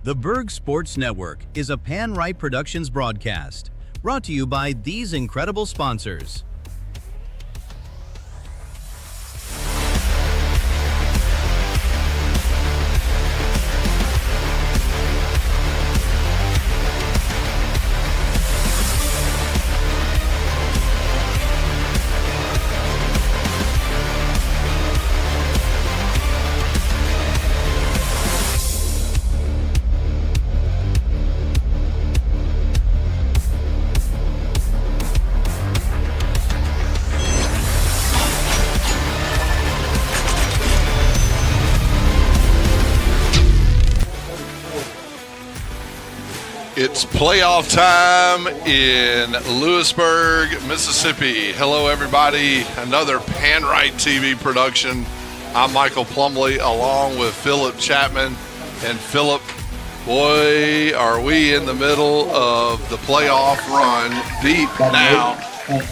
The Berg Sports Network is a PanRight Productions broadcast, brought to you by these incredible sponsors. It's playoff time in Lewisburg, Mississippi. Hello, everybody. Another PanRight TV production. I'm Michael Plumley, along with Philip Chapman. And Philip, boy, are we in the middle of the playoff run, deep now.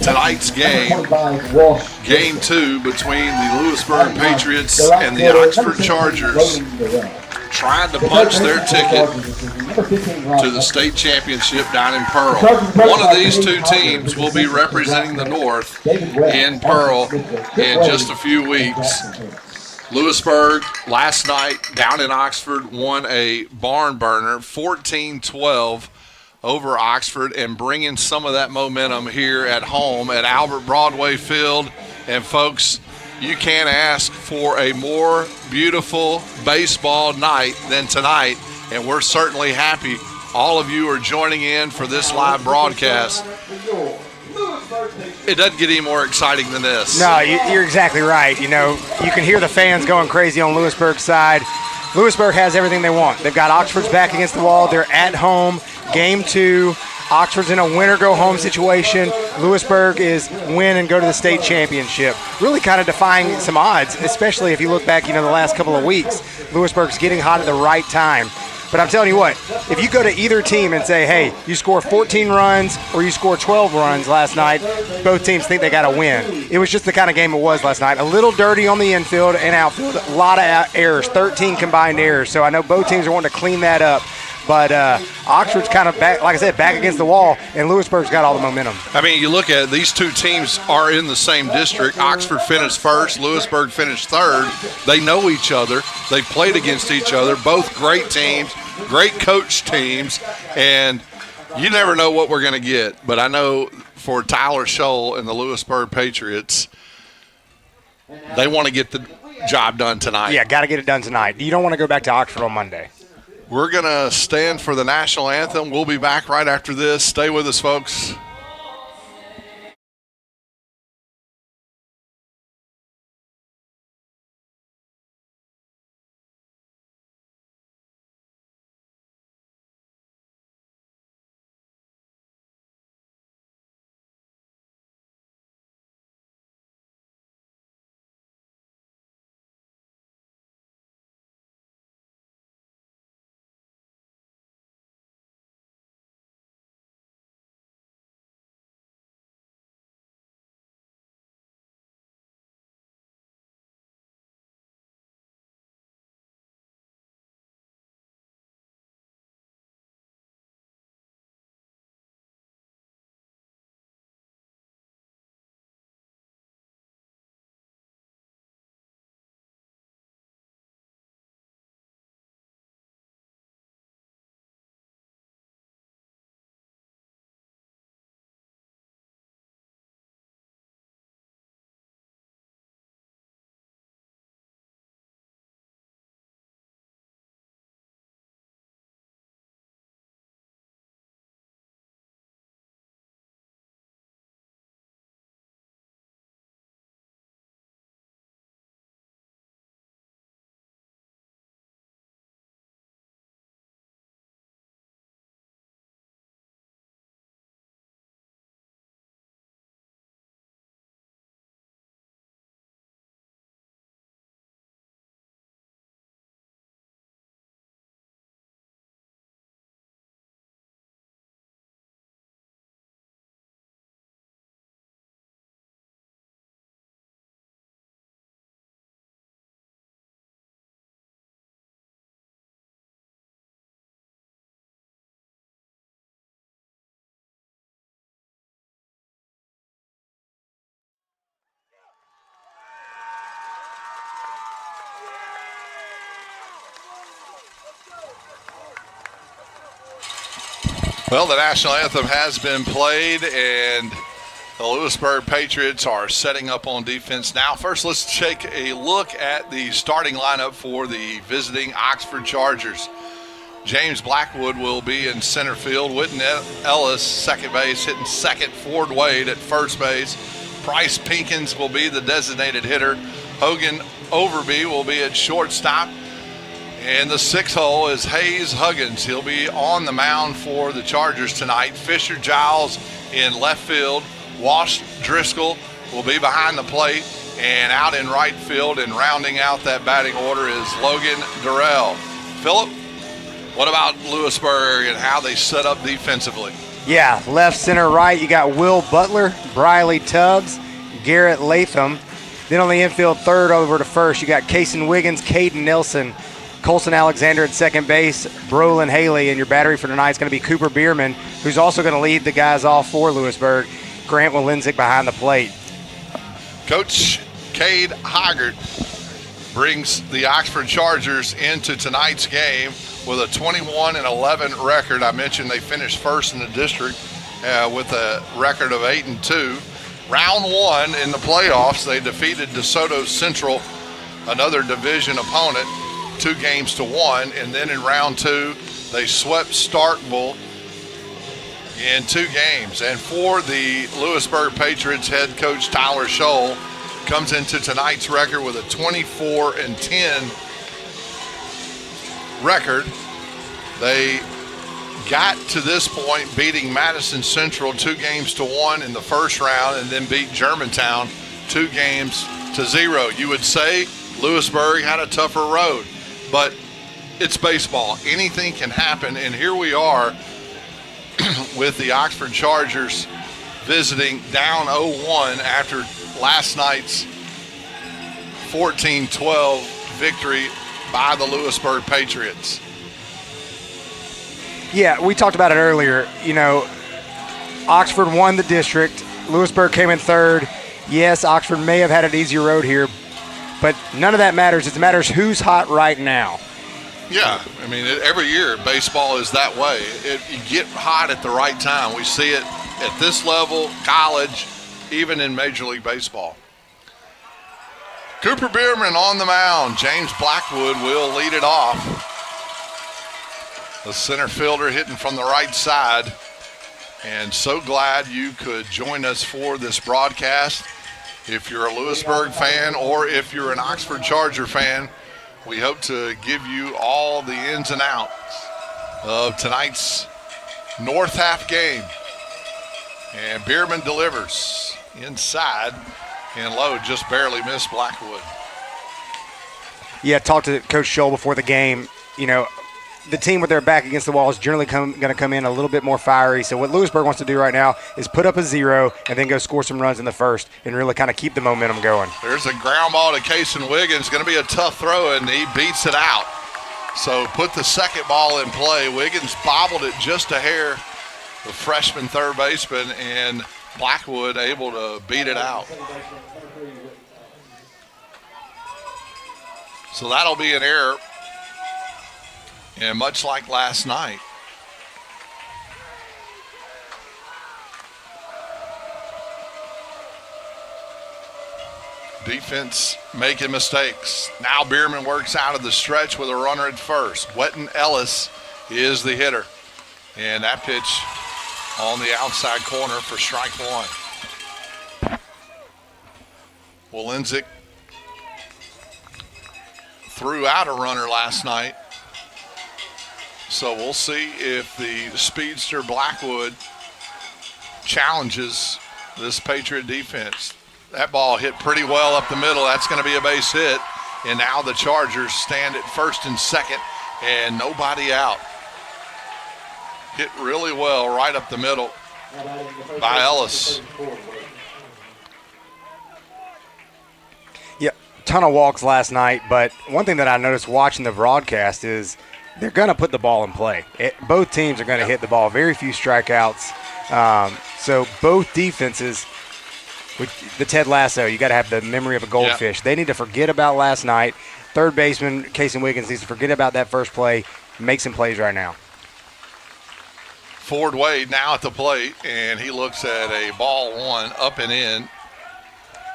Tonight's game, game 2 between the Lewisburg Patriots and the Oxford Chargers, trying to punch their ticket to the state championship down in Pearl. One of these two teams will be representing the North in Pearl in just a few weeks. Lewisburg last night down in Oxford won a barn burner, 14-12 over Oxford, and bringing some of that momentum here at home at Albert Broadway Field. And folks, you can't ask for a more beautiful baseball night than tonight, and we're certainly happy all of you are joining in for this live broadcast. It doesn't get any more exciting than this. No, you're exactly right. You know, you can hear the fans going crazy on Lewisburg's side. Lewisburg has everything they want. They've got Oxford's back against the wall. They're at home, game 2. Oxford's in a win-or-go-home situation. Lewisburg is win and go to the state championship. Really kind of defying some odds, especially if you look back, the last couple of weeks. Lewisburg's getting hot at the right time. But I'm telling you what, if you go to either team and say, hey, you score 14 runs or you score 12 runs last night, both teams think they got to win. It was just the kind of game it was last night. A little dirty on the infield and outfield. A lot of errors, 13 combined errors. So I know both teams are wanting to clean that up. But Oxford's kind of back, like I said, back against the wall, and Lewisburg's got all the momentum. I mean, you look at it, these two teams are in the same district. Oxford finished first, Lewisburg finished third. They know each other. They played against each other. Both great teams, great coach teams, and you never know what we're going to get. But I know for Tyler Scholl and the Lewisburg Patriots, they want to get the job done tonight. Yeah, got to get it done tonight. You don't want to go back to Oxford on Monday. We're going to stand for the national anthem. We'll be back right after this. Stay with us, folks. Well, the national anthem has been played, and the Lewisburg Patriots are setting up on defense now. First, let's take a look at the starting lineup for the visiting Oxford Chargers. James Blackwood will be in center field. Whitten Ellis, second base, hitting second. Ford Wade at first base. Bryce Pinkins will be the designated hitter. Hogan Overby will be at shortstop. And the sixth hole is Hayes Huggins. He'll be on the mound for the Chargers tonight. Fisher Giles in left field. Wash Driscoll will be behind the plate. And out in right field and rounding out that batting order is Logan Durrell. Phillip, what about Lewisburg and how they set up defensively? Yeah, left, center, right, you got Will Butler, Briley Tubbs, Garrett Latham. Then on the infield, third over to first, you got Kason Wiggins, Caden Nelson, Colson Alexander at second base, Brolin Haley, and your battery for tonight is going to be Cooper Bierman, who's also going to lead the guys off for Lewisburg. Grant Walenzik behind the plate. Coach Cade Hoggart brings the Oxford Chargers into tonight's game with a 21-11 record. I mentioned they finished first in the district with a record of 8-2. Round one in the playoffs, they defeated DeSoto Central, another division opponent, 2-1. And then in round two, they swept Starkville in 2 games. And for the Lewisburg Patriots, head coach Tyler Scholl comes into tonight's record with a 24-10 record. They got to this point beating Madison Central 2-1 in the first round and then beat Germantown 2-0. You would say Lewisburg had a tougher road, but it's baseball. Anything can happen, and here we are with the Oxford Chargers visiting down 0-1 after last night's 14-12 victory by the Lewisburg Patriots. Yeah, we talked about it earlier. You know, Oxford won the district. Lewisburg came in third. Yes, Oxford may have had an easier road here, but none of that matters. It matters who's hot right now. Yeah, I mean, every year baseball is that way. You get hot at the right time. We see it at this level, college, even in Major League Baseball. Cooper Bierman on the mound. James Blackwood will lead it off. The center fielder hitting from the right side. And so glad you could join us for this broadcast. If you're a Lewisburg fan or if you're an Oxford Charger fan, we hope to give you all the ins and outs of tonight's North half game. And Bierman delivers inside and low, just barely missed Blackwood. Yeah, talked to Coach Scholl before the game. You know, the team with their back against the wall is generally going to come in a little bit more fiery. So what Lewisburg wants to do right now is put up a 0 and then go score some runs in the first and really kind of keep the momentum going. There's a ground ball to Kason Wiggins. Going to be a tough throw, and he beats it out. So put the second ball in play. Wiggins bobbled it just a hair, the freshman third baseman, and Blackwood able to beat it out. So that'll be an error. And much like last night, defense making mistakes. Now Bierman works out of the stretch with a runner at first. Whitten Ellis is the hitter. And that pitch on the outside corner for strike one. Walenzik threw out a runner last night. So we'll see if the speedster Blackwood challenges this Patriot defense. That ball hit pretty well up the middle. That's going to be a base hit. And now the Chargers stand at first and second and nobody out. Hit really well right up the middle by Ellis. Yeah, ton of walks last night, but one thing that I noticed watching the broadcast is they're going to put the ball in play. Both teams are going to hit the ball. Very few strikeouts. So both defenses, with the Ted Lasso, you got to have the memory of a goldfish. They need to forget about last night. Third baseman Kason Wiggins needs to forget about that first play. make some plays right now. Ford Wade now at the plate, and he looks at a ball one up and in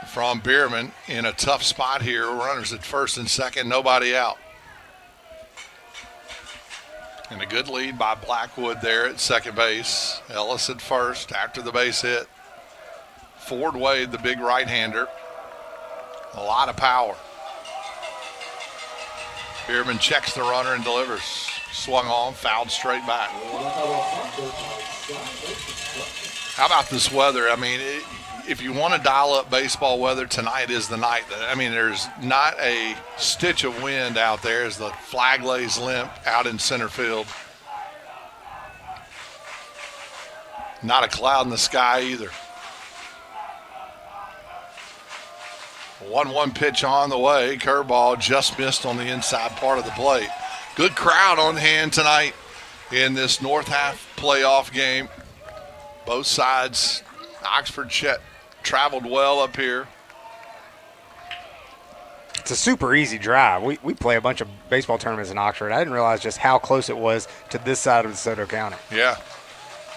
from Bierman in a tough spot here. Runners at first and second, nobody out. And a good lead by Blackwood there at second base. Ellis at first after the base hit. Ford Wade, the big right-hander. A lot of power. Bierman checks the runner and delivers. Swung on, fouled straight back. How about this weather? I mean, if you want to dial up baseball weather, tonight is the night. I mean, there's not a stitch of wind out there as the flag lays limp out in center field. Not a cloud in the sky either. 1-1 pitch on the way. Curveball just missed on the inside part of the plate. Good crowd on hand tonight in this North Half playoff game. Both sides. Oxford traveled well up here. It's a super easy drive. We play a bunch of baseball tournaments in Oxford. I didn't realize just how close it was to this side of DeSoto County. Yeah.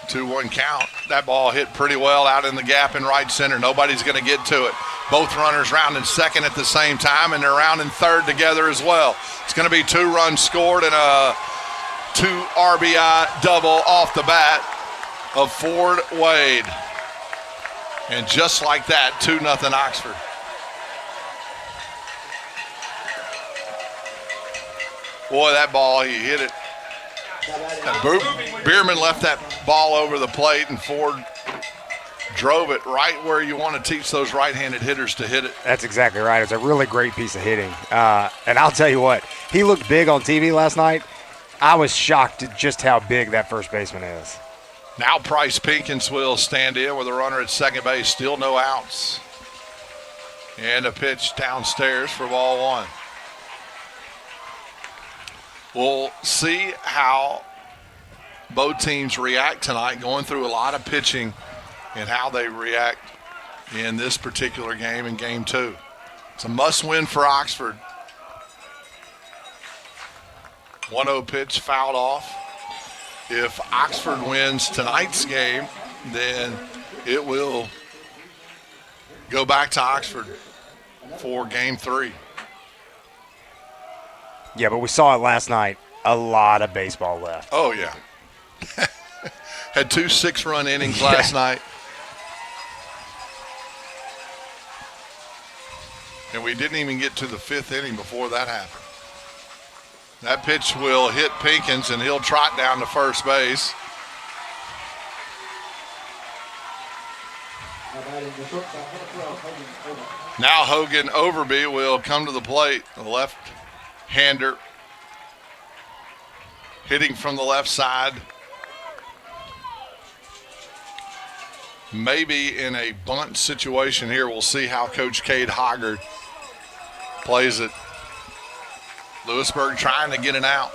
2-1 count. That ball hit pretty well out in the gap in right center. Nobody's going to get to it. Both runners rounding second at the same time, and they're rounding third together as well. It's going to be 2 runs scored and a 2 RBI double off the bat of Ford Wade. And just like that, 2-0 Oxford. Boy, that ball, he hit it. Bierman left that ball over the plate, and Ford drove it right where you want to teach those right-handed hitters to hit it. That's exactly right. It's a really great piece of hitting. And I'll tell you what, he looked big on TV last night. I was shocked at just how big that first baseman is. Now Price Pinkins will stand in with a runner at second base. Still no outs. And a pitch downstairs for ball one. We'll see how both teams react tonight, going through a lot of pitching and how they react in this particular game in game 2. It's a must-win for Oxford. 1-0 pitch fouled off. If Oxford wins tonight's game, then it will go back to Oxford for game 3. Yeah, but we saw it last night. A lot of baseball left. Oh, yeah. Had 2 6-run innings last night. And we didn't even get to the 5th inning before that happened. That pitch will hit Pinkins, and he'll trot down to first base. Now Hogan Overby will come to the plate. The left-hander hitting from the left side. Maybe in a bunt situation here. We'll see how Coach Cade Hoggard plays it. Lewisburg trying to get it out.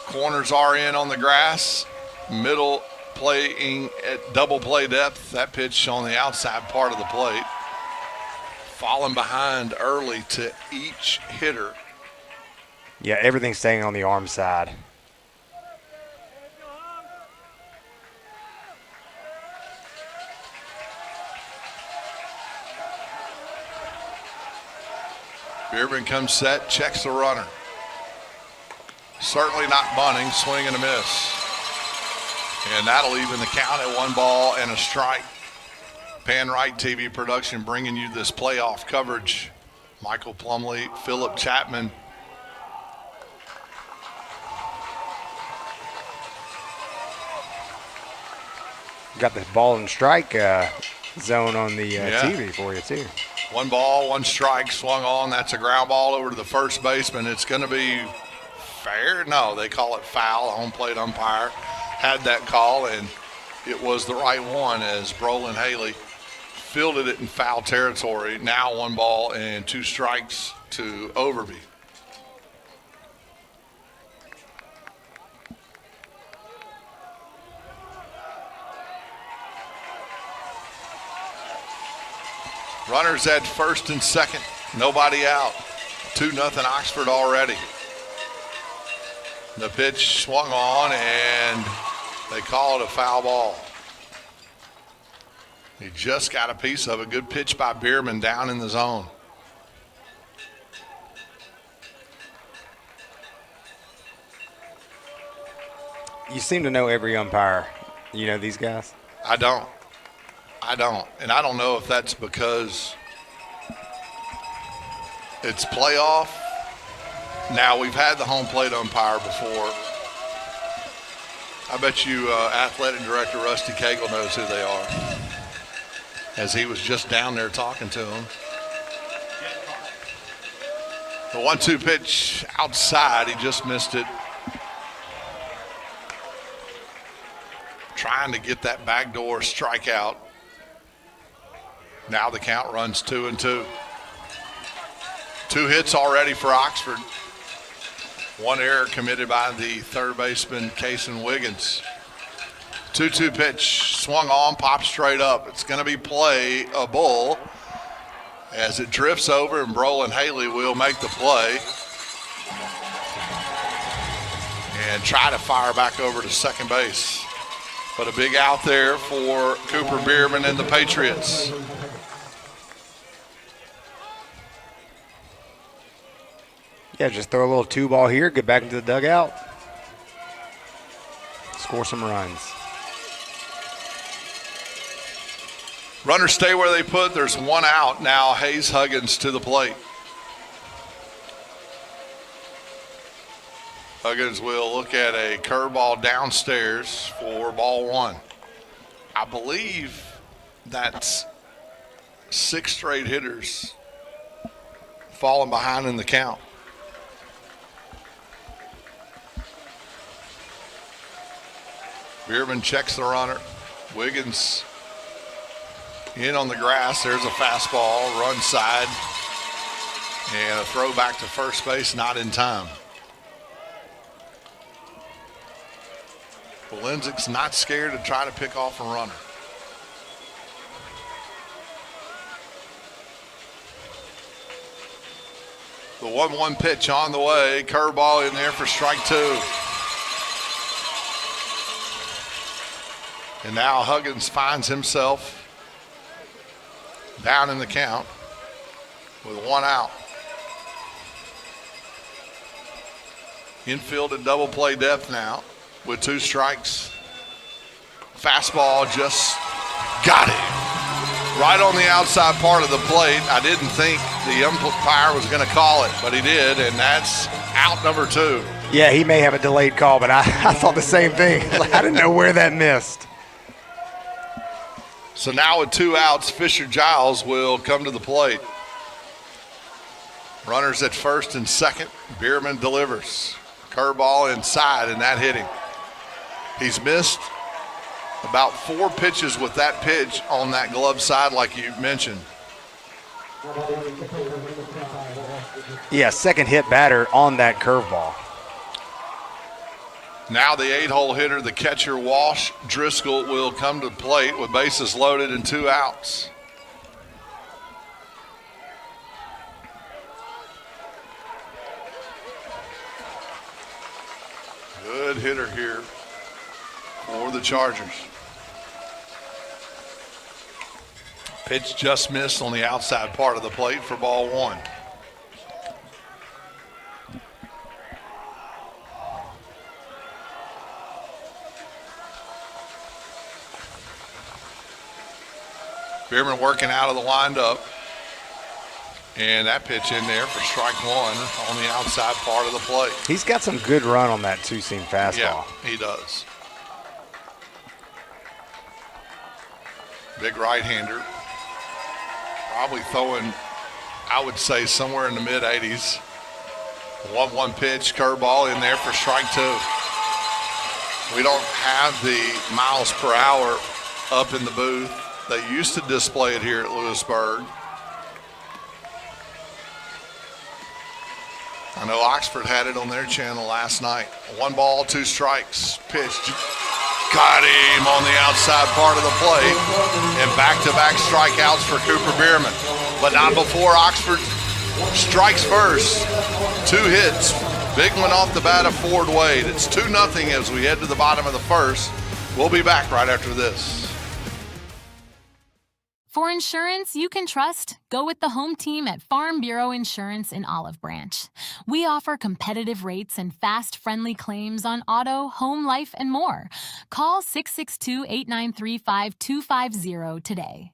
Corners are in on the grass. Middle playing at double play depth. That pitch on the outside part of the plate. Falling behind early to each hitter. Yeah, everything's staying on the arm side. Bierman comes set, checks the runner. Certainly not bunting, swing and a miss. And that'll even the count at 1 ball and a strike. PanRight TV production bringing you this playoff coverage. Michael Plumley, Philip Chapman. Got the ball and strike zone on the TV for you, too. 1 ball, 1 strike, swung on. That's a ground ball over to the first baseman. It's going to be fair. No, they call it foul. Home plate umpire had that call, and it was the right one as Brolin Haley fielded it in foul territory. Now 1 ball and 2 strikes to Overby. Runners at first and second. Nobody out. 2-0 Oxford already. The pitch swung on, and they call it a foul ball. He just got a piece of it. Good pitch by Bierman down in the zone. You seem to know every umpire. You know these guys? I don't. And I don't know if that's because it's playoff. Now, we've had the home plate umpire before. I bet you athletic director Rusty Cagle knows who they are, as he was just down there talking to him. The 1-2 pitch outside, he just missed it. Trying to get that backdoor strikeout. Now the count runs 2-2. 2 hits already for Oxford. 1 error committed by the third baseman, Kason Wiggins. 2-2 pitch, swung on, popped straight up. It's going to be playable as it drifts over, and Brolin Haley will make the play and try to fire back over to second base. But a big out there for Cooper Bierman and the Patriots. Yeah, just throw a little 2-ball here, get back into the dugout, score some runs. Runners stay where they put. There's 1 out now. Hayes Huggins to the plate. Huggins will look at a curveball downstairs for ball 1. I believe that's 6 straight hitters falling behind in the count. Bierman checks the runner. Wiggins in on the grass. There's a fastball, run side, and a throw back to first base, not in time. Walensic's not scared to try to pick off a runner. The 1-1 pitch on the way. Curveball in there for strike 2. And now Huggins finds himself down in the count with 1 out. Infield at double play depth now with 2 strikes. Fastball just got it right on the outside part of the plate. I didn't think the umpire was going to call it, but he did, and that's out number 2. Yeah, he may have a delayed call, but I thought the same thing. I didn't know where that missed. So now with 2 outs, Fisher-Giles will come to the plate. Runners at first and second. Bierman delivers. Curveball inside, and that hit him. He's missed about 4 pitches with that pitch on that glove side, like you mentioned. Yeah, second hit batter on that curveball. Now the 8-hole hitter, the catcher, Walsh Driscoll, will come to the plate with bases loaded and 2 outs. Good hitter here for the Chargers. Pitch just missed on the outside part of the plate for ball 1. Bierman working out of the windup. And that pitch in there for strike 1 on the outside part of the plate. He's got some good run on that 2-seam fastball. Yeah, he does. Big right-hander. Probably throwing, I would say, somewhere in the mid-80s. 1-1 pitch, curveball in there for strike 2. We don't have the miles per hour up in the booth. They used to display it here at Lewisburg. I know Oxford had it on their channel last night. 1 ball, 2 strikes. Pitch. Got him on the outside part of the plate. And back-to-back strikeouts for Cooper Bierman. But not before Oxford strikes first. 2 hits Big one off the bat of Ford Wade. It's 2-0 as we head to the bottom of the first. We'll be back right after this. For insurance you can trust, go with the home team at Farm Bureau Insurance in Olive Branch. We offer competitive rates and fast, friendly claims on auto, home, life, and more. Call 662-893-5250 today.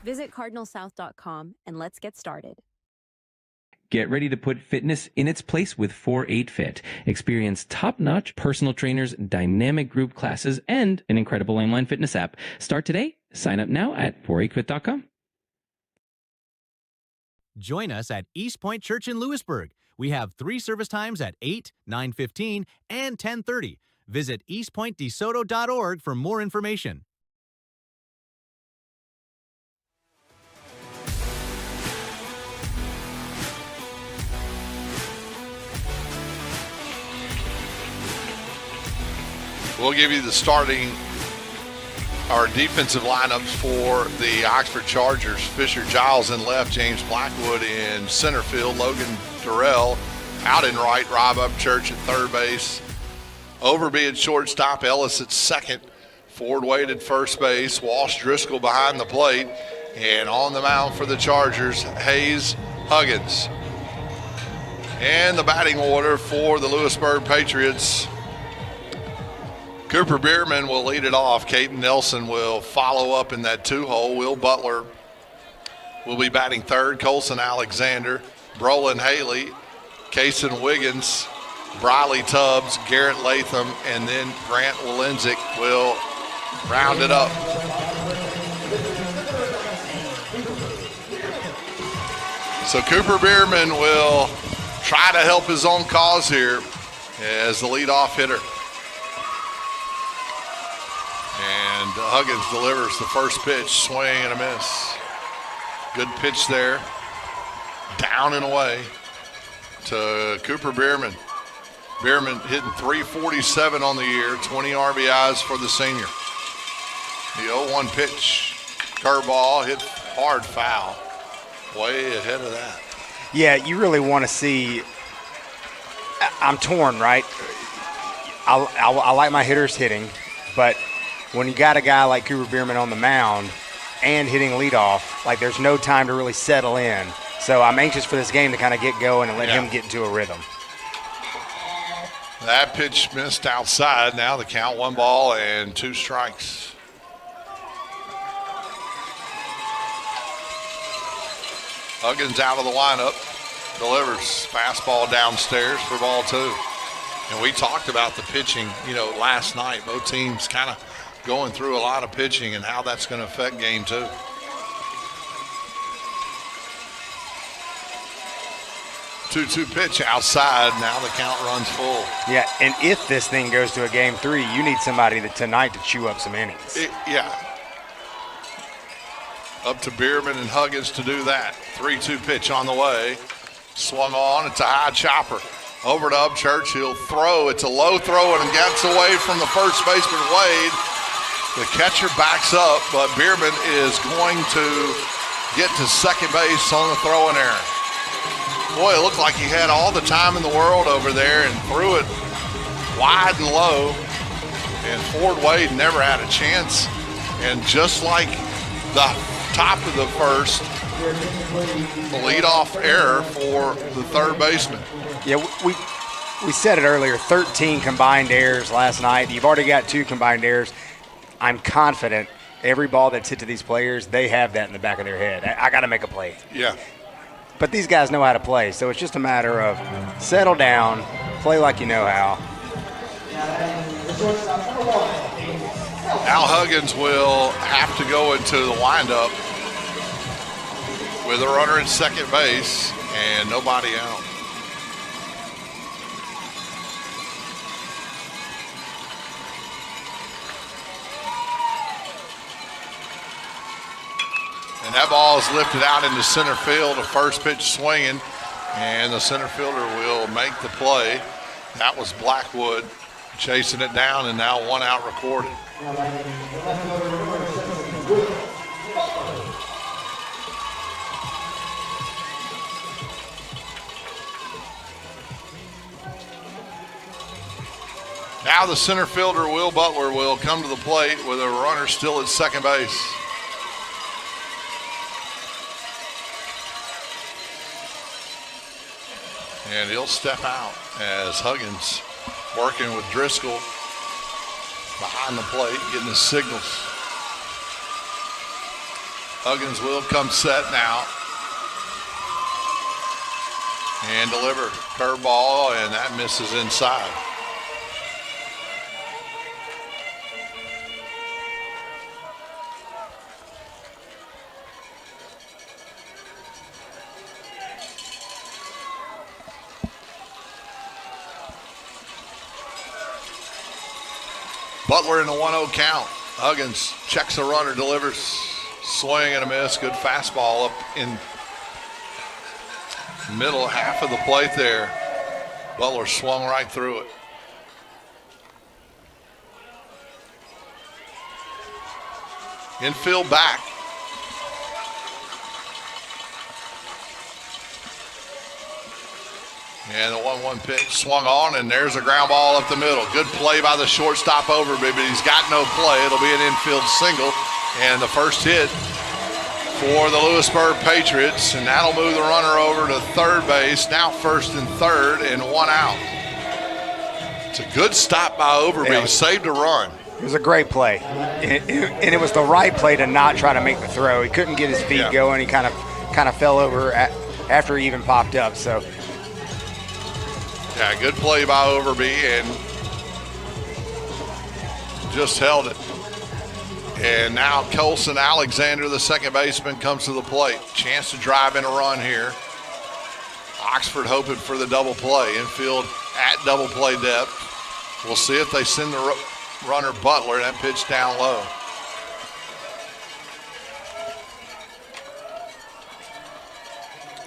Visit cardinalsouth.com and let's get started. Get ready to put fitness in its place with 4-8 Fit. Experience top-notch personal trainers, dynamic group classes, and an incredible online fitness app. Start today. Sign up now at 48fit.com. Join us at Eastpoint Church in Lewisburg. We have 3 service times at 8, 9:15, and 10:30. Visit eastpointdesoto.org for more information. We'll give you the starting, our defensive lineups for the Oxford Chargers. Fisher Giles in left, James Blackwood in center field, Logan Durrell out in right, Rob Upchurch at third base, Overby at shortstop, Ellis at second, Ford Wade at first base, Walsh Driscoll behind the plate, and on the mound for the Chargers, Hayes Huggins. And the batting order for the Lewisburg Patriots, Cooper Bierman will lead it off. Caden Nelson will follow up in that 2-hole. Will Butler will be batting third. Colson Alexander, Brolin Haley, Kaysen Wiggins, Briley Tubbs, Garrett Latham, and then Grant Walenzik will round it up. So Cooper Bierman will try to help his own cause here as the leadoff hitter. And Huggins delivers the first pitch, swing and a miss. Good pitch there, down and away to Cooper Bierman. Bierman hitting .347 on the year, 20 RBIs for the senior. The 0-1 pitch, curveball, hit hard foul, way ahead of that. Yeah, you really want to see. I'm torn, right? I like my hitters hitting, but when you got a guy like Cooper Bierman on the mound and hitting leadoff, like there's no time to really settle in. So I'm anxious for this game to kind of get going and let him get into a rhythm. That pitch missed outside. Now the count 1 ball and 2 strikes. Huggins out of the lineup, delivers fastball downstairs for ball 2. And we talked about the pitching, last night. Both teams kind of going through a lot of pitching and how that's going to affect game 2. 2-2 pitch outside. Now the count runs full. Yeah, and if this thing goes to a game 3, you need somebody tonight to chew up some innings. Up to Bierman and Huggins to do that. 3-2 pitch on the way. Swung on. It's a high chopper. Over to Upchurch. He'll throw. It's a low throw and gets away from the first baseman, Wade. The catcher backs up, but Bierman is going to get to second base on the throwing error. Boy, it looked like he had all the time in the world over there and threw it wide and low. And Ford Wade never had a chance. And just like the top of the first, the leadoff error for the third baseman. Yeah, we said it earlier, 13 combined errors last night. You've already got 2 combined errors. I'm confident every ball that's hit to these players, they have that in the back of their head. I got to make a play. Yeah. But these guys know how to play, so it's just a matter of settle down, play like you know how. Al Huggins will have to go into the windup with a runner at second base and nobody out. And that ball is lifted out into center field. A first pitch swinging. And the center fielder will make the play. That was Blackwood chasing it down, and now 1 out recorded. Now the center fielder, Will Butler, will come to the plate with a runner still at second base. And he'll step out as Huggins working with Driscoll behind the plate, getting his signals. Huggins will come set now. And deliver. Curveball, and that misses inside. Butler in the 1-0 count. Huggins checks the runner, delivers, swing and a miss. Good fastball up in middle half of the plate there. Butler swung right through it. Infield back. And the 1-1 pitch swung on, and there's a ground ball up the middle. Good play by the shortstop Overby, but he's got no play. It'll be an infield single, and the first hit for the Lewisburg Patriots, and that'll move the runner over to third base. Now first and third, and 1 out. It's a good stop by Overby. Yeah, Saved a run. It was a great play, and it was the right play to not try to make the throw. He couldn't get his feet going. He kind of fell over after he even popped up. So. Yeah, good play by Overby, and just held it. And now Colson Alexander, the second baseman, comes to the plate. Chance to drive in a run here. Oxford hoping for the double play. Infield at double play depth. We'll see if they send the runner Butler. That pitch down low.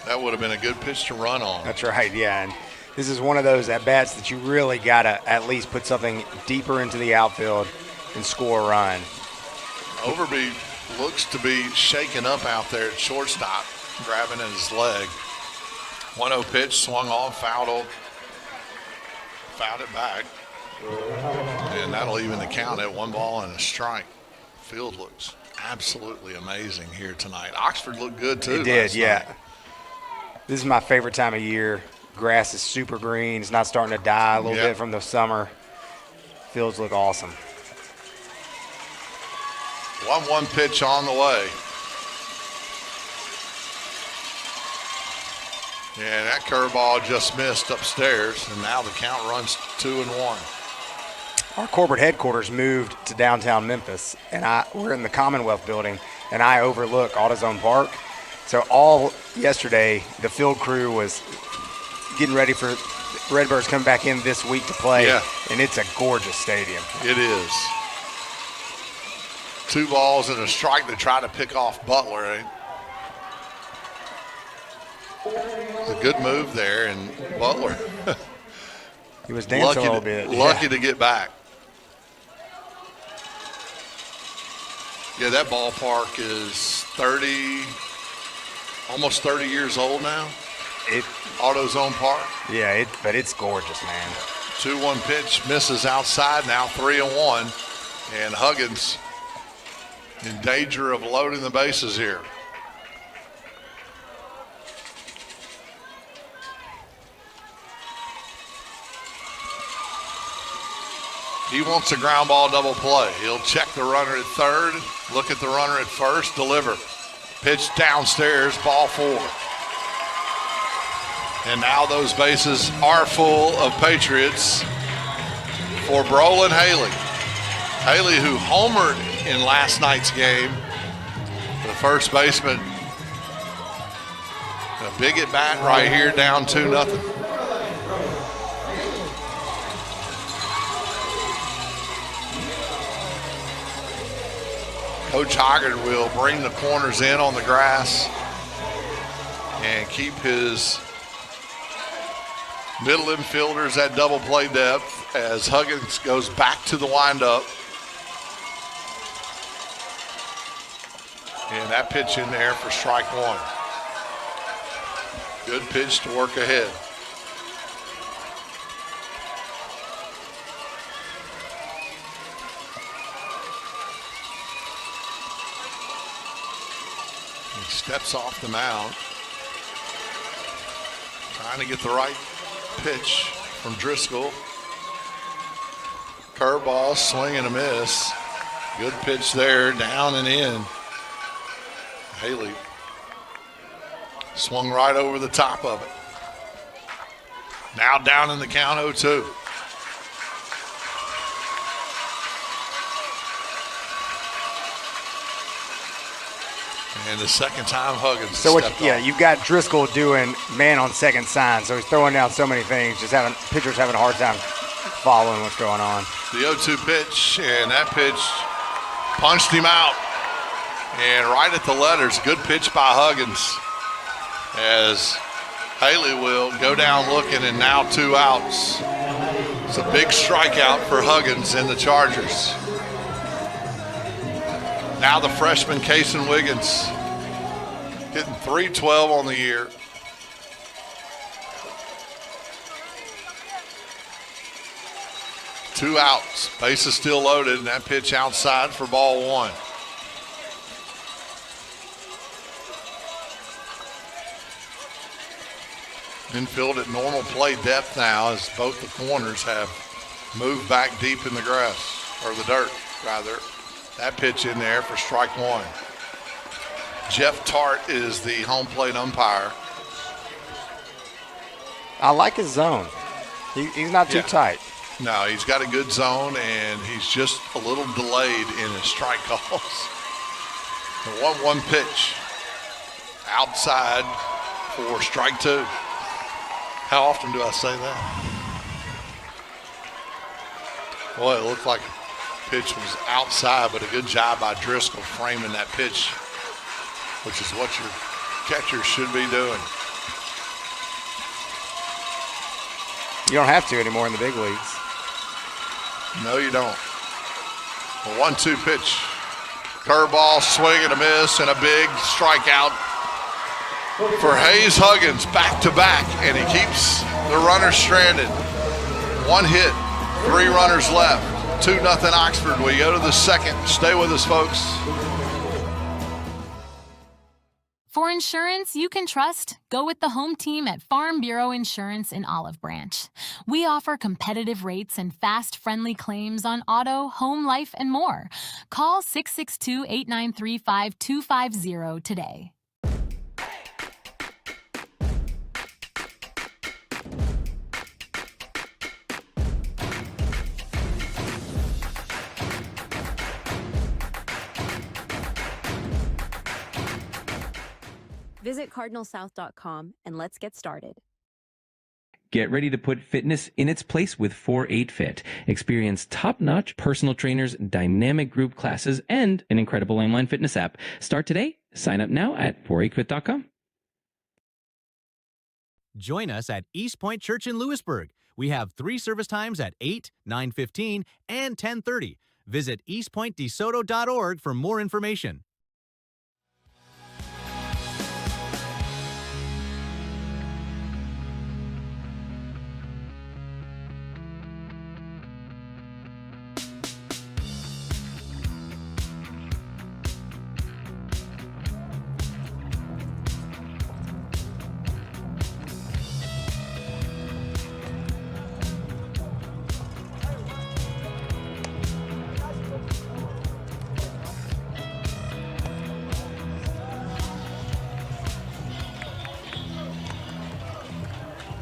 That would have been a good pitch to run on. That's right, yeah. And this is one of those at-bats that you really got to at least put something deeper into the outfield and score a run. Overby looks to be shaken up out there at shortstop, grabbing at his leg. 1-0 pitch, swung on, fouled it back. And that'll even the count at 1 ball and a strike. Field looks absolutely amazing here tonight. Oxford looked good too. It did, yeah. This is my favorite time of year. Grass is super green. It's not starting to die a little bit from the summer. Fields look awesome. 1-1 pitch on the way. And that curveball just missed upstairs, and now the count runs 2-1. Our corporate headquarters moved to downtown Memphis, and we're in the Commonwealth building, and I overlook AutoZone Park. So all yesterday, the field crew was getting ready for Redbirds coming back in this week to play, and it's a gorgeous stadium. It is. 2 balls and a strike to try to pick off Butler. It's a good move there, and Butler he was dancing a little bit. Lucky to get back. Yeah, that ballpark is almost 30 years old now. AutoZone Park. Yeah, but it's gorgeous, man. 2-1 pitch misses outside. Now 3-1, and Huggins in danger of loading the bases here. He wants a ground ball double play. He'll check the runner at third, look at the runner at first, deliver. Pitch downstairs, ball 4. And now those bases are full of Patriots for Brolin Haley. Haley, who homered in last night's game, the first baseman. A big at bat right here, down 2-0. Coach Hoggard will bring the corners in on the grass and keep his Middle infielders at double play depth as Huggins goes back to the windup. And that pitch in there for strike one. Good pitch to work ahead. He steps off the mound, trying to get the right pitch from Driscoll. Curveball, swing and a miss. Good pitch there, down and in. Haley swung right over the top of it. Now down in the count 0-2. And the second time Huggins stepped off. You've got Driscoll doing man on second sign, so he's throwing down so many things, pitchers having a hard time following what's going on. The 0-2 pitch, and that pitch punched him out. And right at the letters, good pitch by Huggins as Haley will go down looking, and now 2 outs. It's a big strikeout for Huggins and the Chargers. Now the freshman Kason Wiggins hitting .312 on the year. Two outs, bases still loaded, and that pitch outside for ball one. Infield at normal play depth now as both the corners have moved back deep in the grass, or the dirt, rather. That pitch in there for strike one. Jeff Tart is the home plate umpire. I like his zone. He's not too tight. No, he's got a good zone, and he's just a little delayed in his strike calls. The 1-1 pitch outside for strike two. How often do I say that? Boy, it looked like the pitch was outside, but a good job by Driscoll framing that pitch, which is what your catcher should be doing. You don't have to anymore in the big leagues. No, you don't. A 1-2 pitch. Curveball, swing and a miss, and a big strikeout for Hayes Huggins, back-to-back, and he keeps the runner stranded. One hit, 3 runners left. 2-0 Oxford. We go to the second. Stay with us, folks. For insurance you can trust, go with the home team at Farm Bureau Insurance in Olive Branch. We offer competitive rates and fast, friendly claims on auto, home, life, and more. Call 662-893-5250 today. Visit cardinalsouth.com and let's get started. Get ready to put fitness in its place with 4-8 Fit. Experience top-notch personal trainers, dynamic group classes, and an incredible online fitness app. Start today. Sign up now at 48fit.com. Join us at Eastpoint Church in Lewisburg. We have 3 service times at 8, 9:15, and 10:30. Visit eastpointdesoto.org for more information.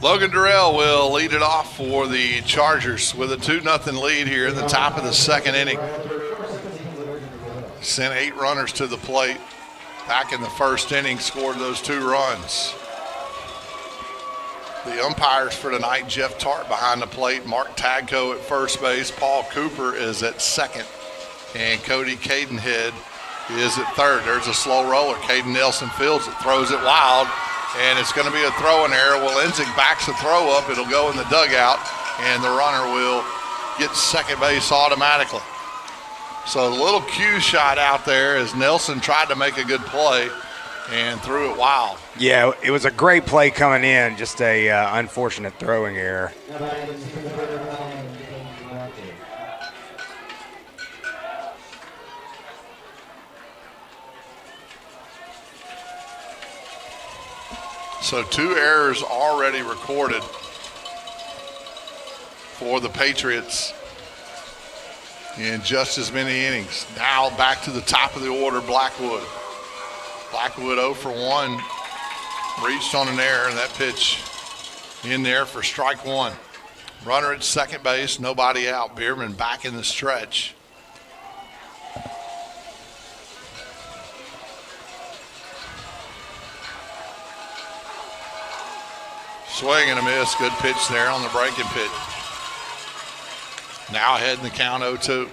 Logan Durrell will lead it off for the Chargers with a 2-0 lead here in the top of the second inning. Sent 8 runners to the plate. Back in the first inning, scored those 2 runs. The umpires for tonight, Jeff Tart behind the plate, Mark Tagco at first base, Paul Cooper is at second, and Cody Cadenhead is at third. There's a slow roller. Caden Nelson fields it, throws it wild, and it's going to be a throwing error. Well, Enzick backs the throw up. It'll go in the dugout, and the runner will get second base automatically. So a little cue shot out there as Nelson tried to make a good play and threw it wild. Yeah, it was a great play coming in, just a unfortunate throwing error. So 2 errors already recorded for the Patriots in just as many innings. Now back to the top of the order, Blackwood. Blackwood 0 for 1, reached on an error, and that pitch in there for strike 1. Runner at second base, nobody out. Bierman back in the stretch. Swing and a miss, good pitch there on the breaking pitch. Now ahead in the count 0-2.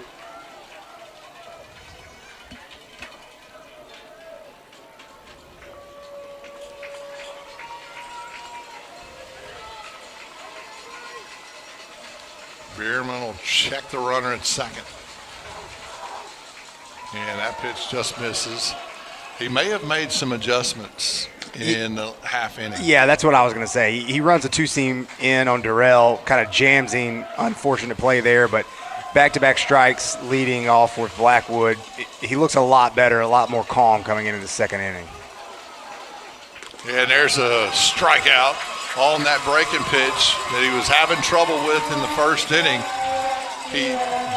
Bierman will check the runner at second. And that pitch just misses. He may have made some adjustments in the half inning. Yeah, that's what I was going to say. He runs a two-seam in on Durrell, kind of jams him. Unfortunate play there, but back-to-back strikes leading off with Blackwood. He looks a lot better, a lot more calm coming into the second inning. And there's a strikeout on that breaking pitch that he was having trouble with in the first inning. He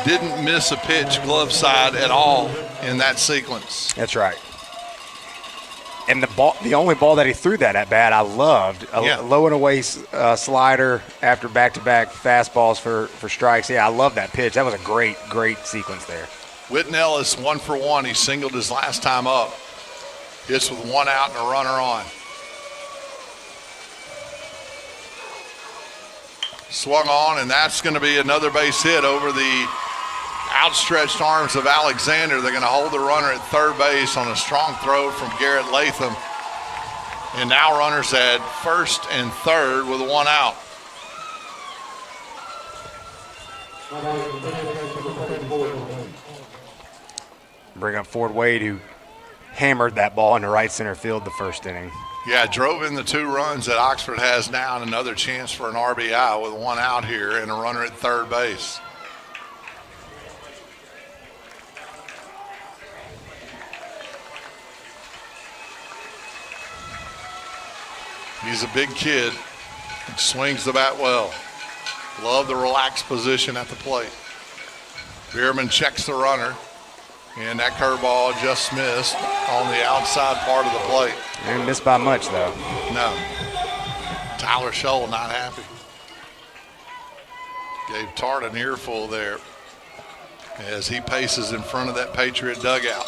didn't miss a pitch glove side at all in that sequence. That's right. And the only ball that he threw that at bat I loved. A low and away slider after back-to-back fastballs for strikes. Yeah, I love that pitch. That was a great sequence there. Whitten Ellis 1 for 1. He singled his last time up. Hits with 1 out and a runner on. Swung on, and that's going to be another base hit over the outstretched arms of Alexander. They're going to hold the runner at third base on a strong throw from Garrett Latham. And now runners at first and third with 1 out. Bring up Ford Wade, who hammered that ball into right center field the first inning. Yeah, drove in the 2 runs that Oxford has now, and another chance for an RBI with 1 out here and a runner at third base. He's a big kid. He swings the bat well. Love the relaxed position at the plate. Bierman checks the runner, and that curveball just missed on the outside part of the plate. Didn't miss by much, though. No. Tyler Scholl not happy. Gave Tart an earful there as he paces in front of that Patriot dugout.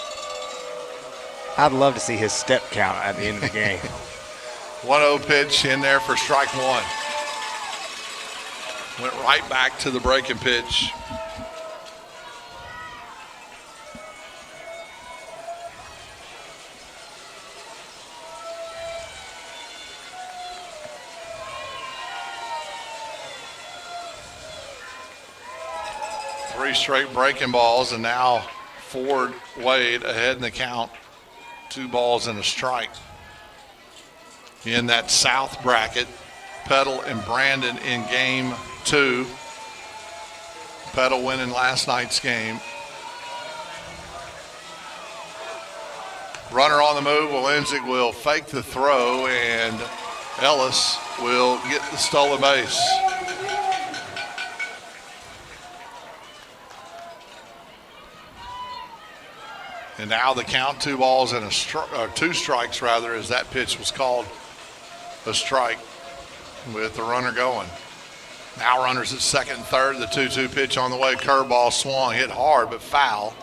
I'd love to see his step count at the end of the game. 1-0 pitch in there for strike 1. Went right back to the breaking pitch. Three straight breaking balls, and now Ford Wade ahead in the count. 2 balls and a strike. In that south bracket, Petal and Brandon in game 2. Petal winning last night's game. Runner on the move. Walensik will fake the throw, and Ellis will get the stolen base. And now the count, 2 balls and 2 strikes rather, as that pitch was called a strike with the runner going. Now runners at second and third. The 2-2 pitch on the way. Curveball swung, hit hard but foul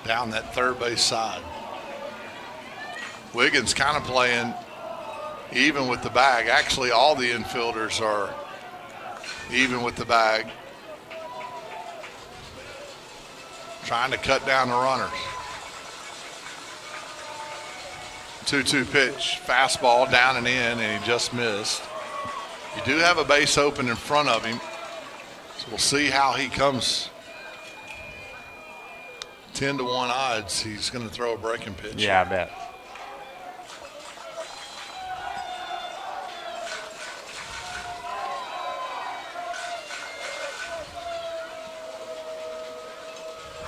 down that third base side. Wiggins kind of playing even with the bag. Actually, all the infielders are even with the bag, trying to cut down the runners. 2-2 pitch, fastball down and in, and he just missed. You do have a base open in front of him, so we'll see how he comes. 10-1 odds, he's going to throw a breaking pitch. Yeah, I bet.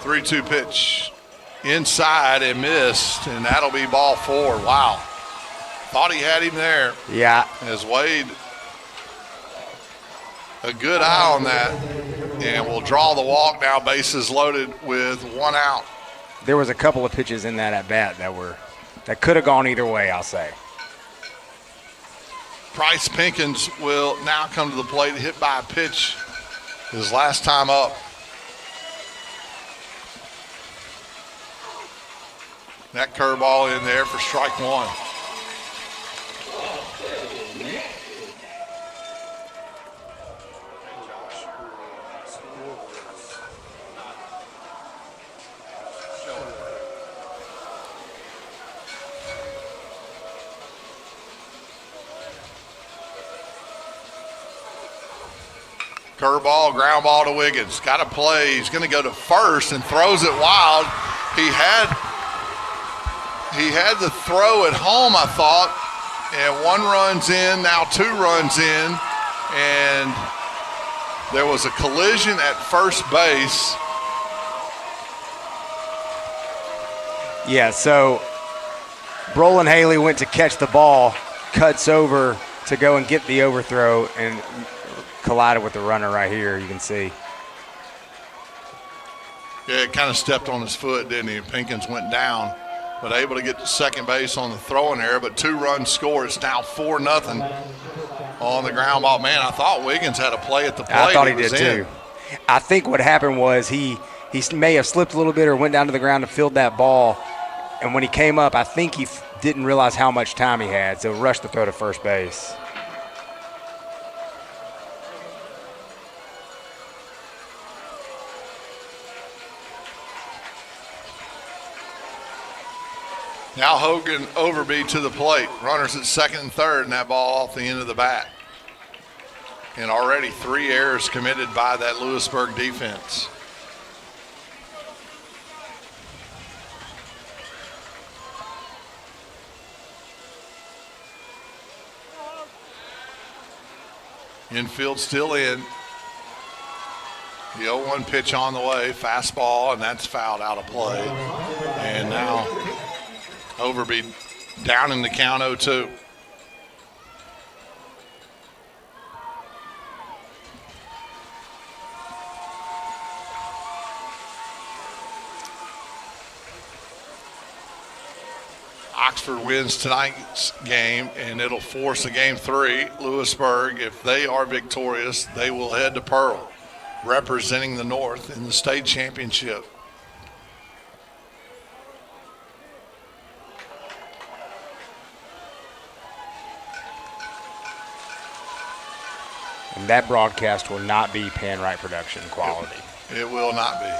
Three-two pitch inside and missed, and that'll be ball 4. Wow. Thought he had him there. Yeah. As Wade, a good eye on that, and will draw the walk now, bases loaded with 1 out. There was a couple of pitches in that at bat that could have gone either way, I'll say. Bryce Pinkins will now come to the plate, hit by a pitch his last time up. That curveball in there for strike 1. Curveball, ground ball to Wiggins. Got to play. He's going to go to first and throws it wild. He had the throw at home, I thought, and 1 run's in, now 2 runs in, and there was a collision at first base. Yeah, so Brolin Haley went to catch the ball, cuts over to go and get the overthrow, and collided with the runner right here, you can see. Yeah, it kind of stepped on his foot, didn't he? Pinkins went down, but able to get to second base on the throwing error, but 2-run score. It's now 4-0 on the ground ball. Man, I thought Wiggins had a play at the plate. I thought he did too. I think what happened was he may have slipped a little bit or went down to the ground and filled that ball, and when he came up, I think he didn't realize how much time he had, so rushed the throw to first base. Now Hogan Overby to the plate. Runners at second and third, and that ball off the end of the bat. And already 3 errors committed by that Lewisburg defense. Infield still in. The 0-1 pitch on the way, fastball, and that's fouled out of play. And now Overby down in the count 0-2. Oxford wins tonight's game, and it'll force a game 3. Lewisburg, if they are victorious, they will head to Pearl, representing the North in the state championship. And that broadcast will not be PanRight Production quality. It will not be.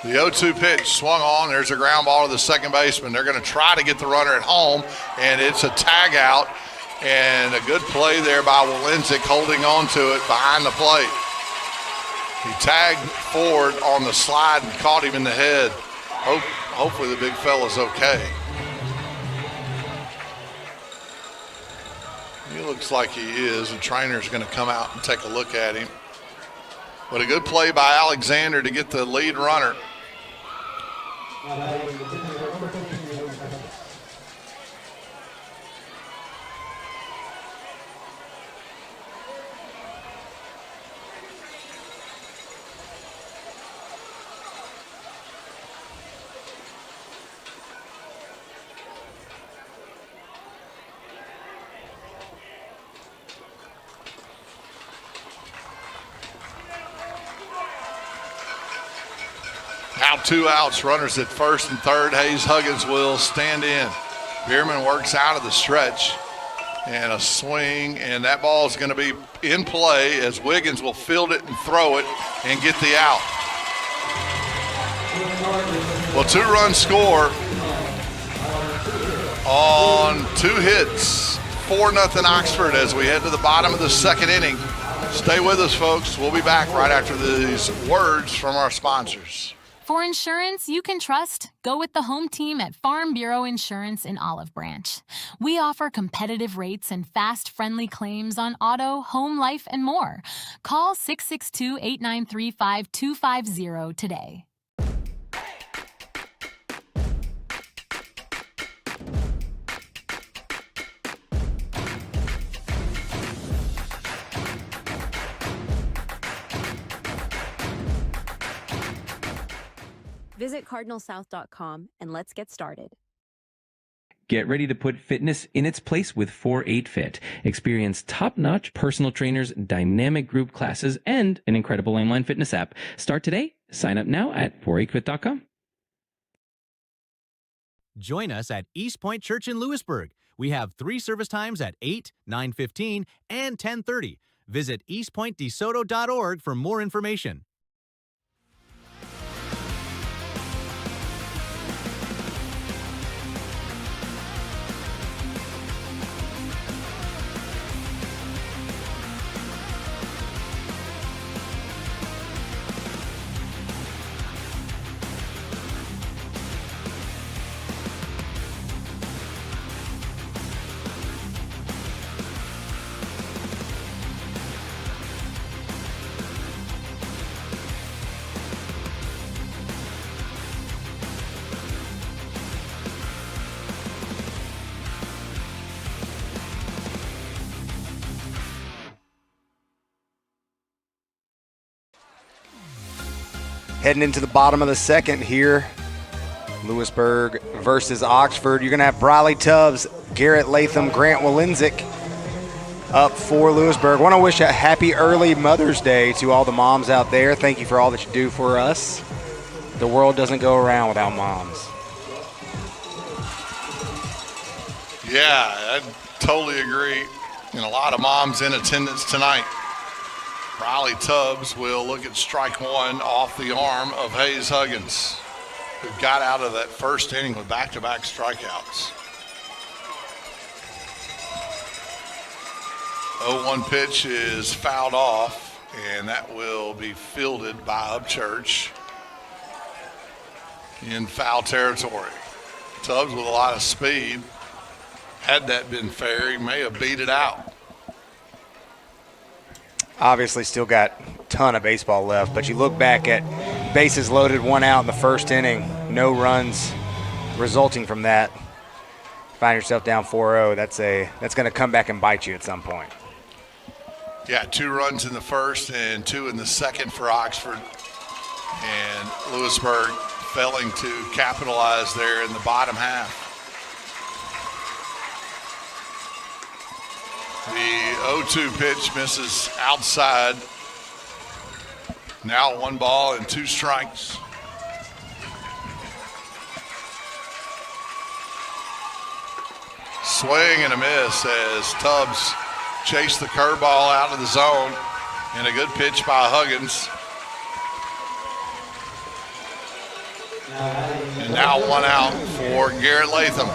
The 0-2 pitch swung on. There's a ground ball to the second baseman. They're going to try to get the runner at home, and it's a tag out. And a good play there by Walensik, holding on to it behind the plate. He tagged forward on the slide and caught him in the head. Hopefully the big fella's okay. He looks like he is. The trainer's going to come out and take a look at him. But a good play by Alexander to get the lead runner. Now 2 outs, runners at first and third. Hayes Huggins will stand in. Bierman works out of the stretch, and a swing, and that ball is going to be in play as Wiggins will field it and throw it and get the out. Well, 2-run score. on 2 hits. 4-0 Oxford as we head to the bottom of the second inning. Stay with us, folks. We'll be back right after these words from our sponsors. For insurance you can trust, go with the home team at Farm Bureau Insurance in Olive Branch. We offer competitive rates and fast, friendly claims on auto, home, life, and more. Call 662-893-5250 today. Visit cardinalsouth.com and let's get started. Get ready to put fitness in its place with 4-8 Fit. Experience top-notch personal trainers, dynamic group classes, and an incredible online fitness app. Start today. Sign up now at 48fit.com. Join us at Eastpoint Church in Lewisburg. We have 3 service times at 8, 9:15, and 10:30. Visit eastpointdesoto.org for more information. Heading into the bottom of the second here, Lewisburg versus Oxford. You're going to have Briley Tubbs, Garrett Latham, Grant Walenzik up for Lewisburg. Want to wish a happy early Mother's Day to all the moms out there. Thank you for all that you do for us. The world doesn't go around without moms. Yeah, I totally agree. And a lot of moms in attendance tonight. Riley Tubbs will look at strike 1 off the arm of Hayes Huggins, who got out of that first inning with back-to-back strikeouts. 0-1 pitch is fouled off, and that will be fielded by Upchurch in foul territory. Tubbs with a lot of speed. Had that been fair, he may have beat it out. Obviously still got a ton of baseball left, but you look back at bases loaded, 1 out in the first inning, no runs resulting from that. Find yourself down 4-0, that's going to come back and bite you at some point. Yeah, 2 runs in the first and 2 in the second for Oxford. And Lewisburg failing to capitalize there in the bottom half. The 0-2 pitch misses outside. Now 1 ball and 2 strikes. Swing and a miss as Tubbs chased the curveball out of the zone. And a good pitch by Huggins. And now 1 out for Garrett Latham.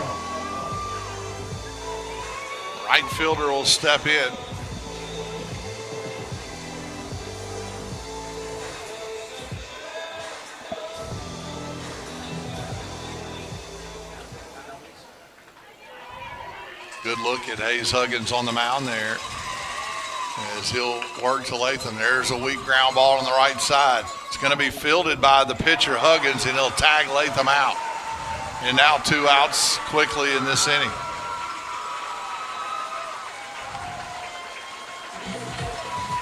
Right fielder will step in. Good look at Hayes Huggins on the mound there as he'll work to Latham. There's a weak ground ball on the right side. It's going to be fielded by the pitcher Huggins, and he'll tag Latham out. And now 2 outs quickly in this inning.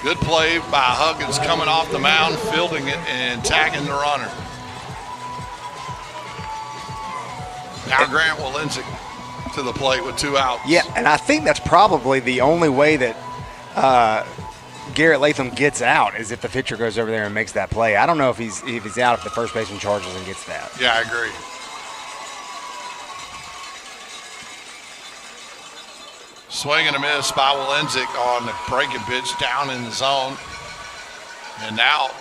Good play by Huggins coming off the mound, fielding it, and tagging the runner. Now Grant Walenzik to the plate with 2 outs. Yeah, and I think that's probably the only way that Garrett Latham gets out is if the pitcher goes over there and makes that play. I don't know if he's out if the first baseman charges and gets that. Yeah, I agree. Swing and a miss by Walenzik on the breaking pitch down in the zone. And now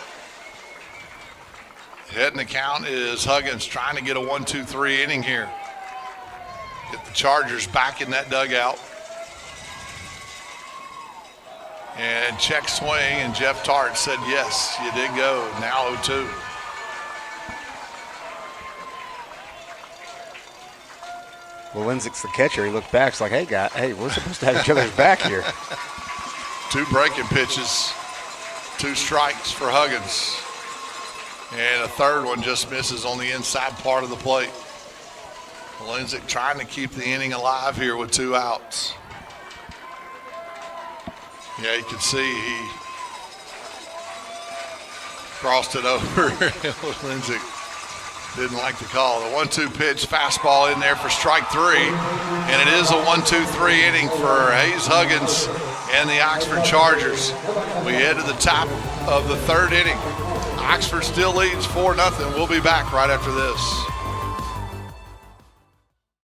heading the count is Huggins trying to get a 1-2-3 inning here. Get the Chargers back in that dugout. And check swing, and Jeff Tart said, yes, you did go. Now 0-2. Well, Lenzik's the catcher. He looked back. It's like, hey, we're supposed to have each other's back here. 2 breaking pitches, 2 strikes for Huggins. And a third one just misses on the inside part of the plate. Lenzik trying to keep the inning alive here with 2 outs. Yeah, you can see he crossed it over. Lenzik didn't like the call. The 1-2 pitch, fastball in there for strike 3. And it is a 1-2-3 inning for Hayes Huggins and the Oxford Chargers. We head to the top of the 3rd inning. Oxford still leads 4-0. We'll be back right after this.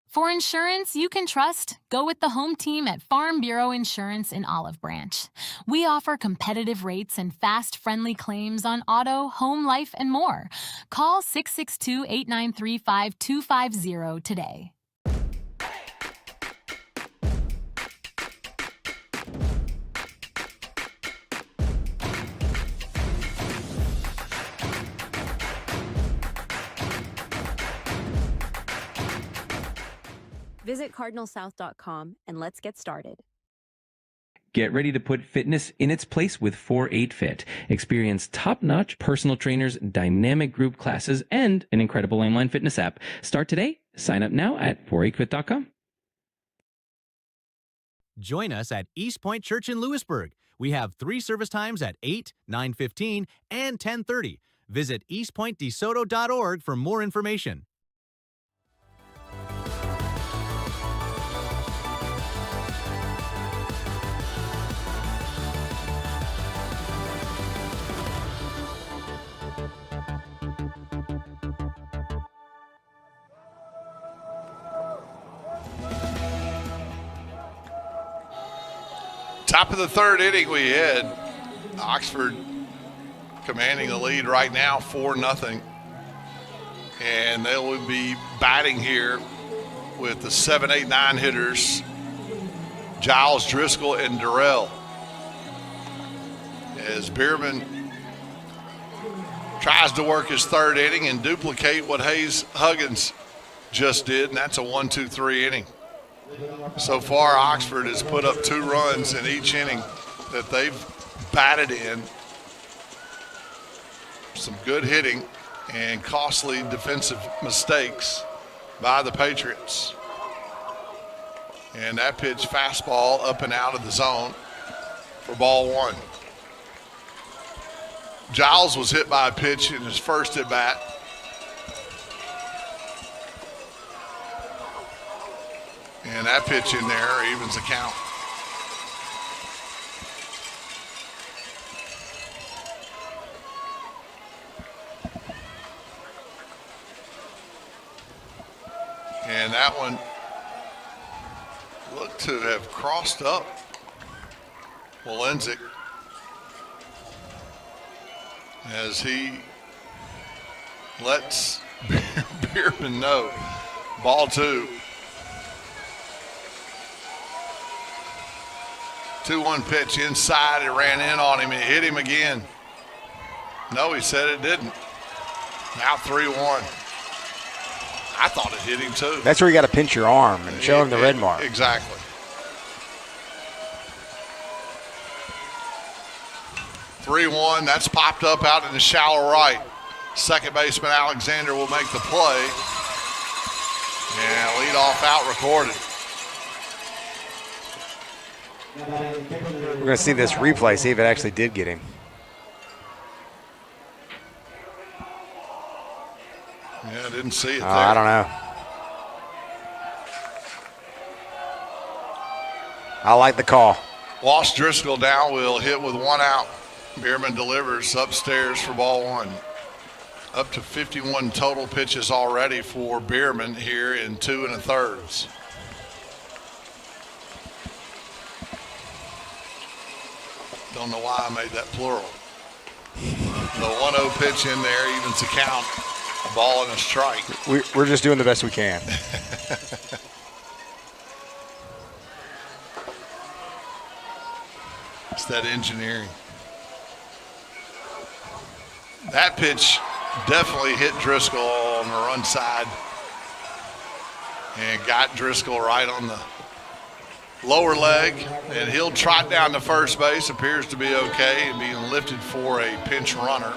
For insurance you can trust, go with the home team at Farm Bureau Insurance in Olive Branch. We offer competitive rates and fast, friendly claims on auto, home, life, and more. Call 662-893-5250 today. Visit cardinalsouth.com and let's get started. Get ready to put fitness in its place with 4-8 Fit. Experience top-notch personal trainers, dynamic group classes, and an incredible online fitness app. Start today. Sign up now at 48fit.com. Join us at Eastpoint Church in Lewisburg. We have 3 service times at 8, 9:15, and 10:30. Visit eastpointdesoto.org for more information. Top of the 3rd inning we had. Oxford commanding the lead right now, 4-0. And they will be batting here with the 7, 8, 9 hitters, Giles, Driscoll, and Durrell. As Bierman tries to work his 3rd inning and duplicate what Hayes Huggins just did, and that's a 1-2-3 inning. So far, Oxford has put up 2 runs in each inning that they've batted in. Some good hitting and costly defensive mistakes by the Patriots. And that pitch, fastball up and out of the zone for ball 1. Giles was hit by a pitch in his first at bat. And that pitch in there evens the count. And that one looked to have crossed up Walenzik as he lets Bierman know. Ball 2. 2-1 pitch inside. It ran in on him. It hit him again. No, he said it didn't. Now 3-1. I thought it hit him too. That's where you got to pinch your arm and show him the red mark. Exactly. 3-1. That's popped up out in the shallow right. Second baseman Alexander will make the play. And leadoff out recorded. We're going to see this replay, see if it actually did get him. Yeah, I didn't see it there. I don't know. I like the call. Walsh Driscoll down will hit with 1 out. Bierman delivers upstairs for ball 1. Up to 51 total pitches already for Bierman here in 2 1/3. Don't know why I made that plural. The 1-0 pitch in there evens the count. A ball and a strike. We're just doing the best we can. It's that engineering. That pitch definitely hit Driscoll on the run side and got Driscoll right on the lower leg, and he'll trot down to first base. Appears to be okay and being lifted for a pinch runner.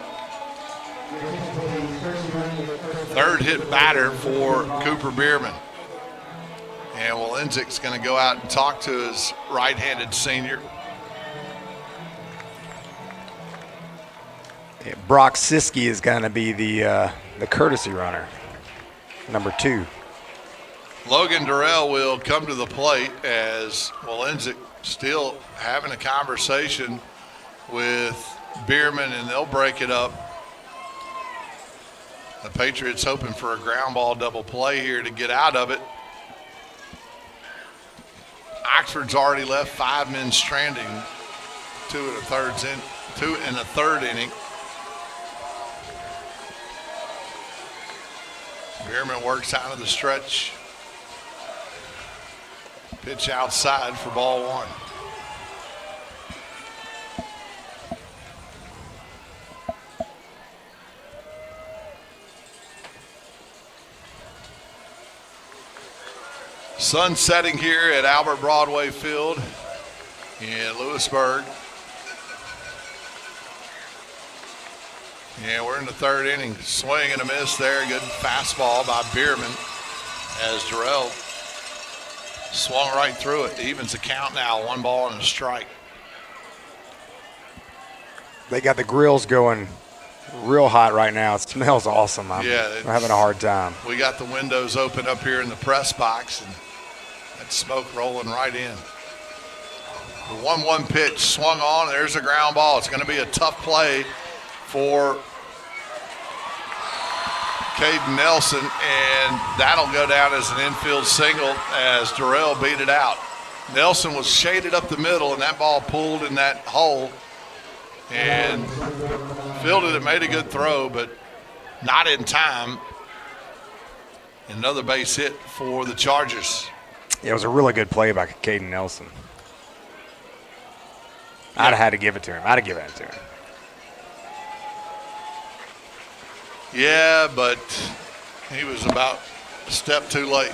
Third hit batter for Cooper Bierman. And Walensic's going to go out and talk to his right-handed senior. Yeah, Brock Siskey is going to be the courtesy runner, number 2. Logan Durrell will come to the plate as Walensic still having a conversation with Bierman, and they'll break it up. The Patriots hoping for a ground ball double play here to get out of it. Oxford's already left 5 men stranding, 2 in the third inning. Bierman works out of the stretch. Pitch outside for ball 1. Sun setting here at Albert Broadway Field in Lewisburg. Yeah, we're in the third inning. Swing and a miss there. Good fastball by Bierman as Durrell swung right through it. Evens the count now, 1 ball and a strike. They got the grills going real hot right now. It smells awesome. I'm having a hard time. We got the windows open up here in the press box, and that smoke rolling right in. The 1-1 pitch swung on. There's a ground ball. It's going to be a tough play for Caden Nelson, and that'll go down as an infield single as Durrell beat it out. Nelson was shaded up the middle, and that ball pulled in that hole and fielded it, made a good throw, but not in time. Another base hit for the Chargers. Yeah, it was a really good play by Caden Nelson. I'd have had to give it to him. I'd have given it to him. Yeah, but he was about a step too late.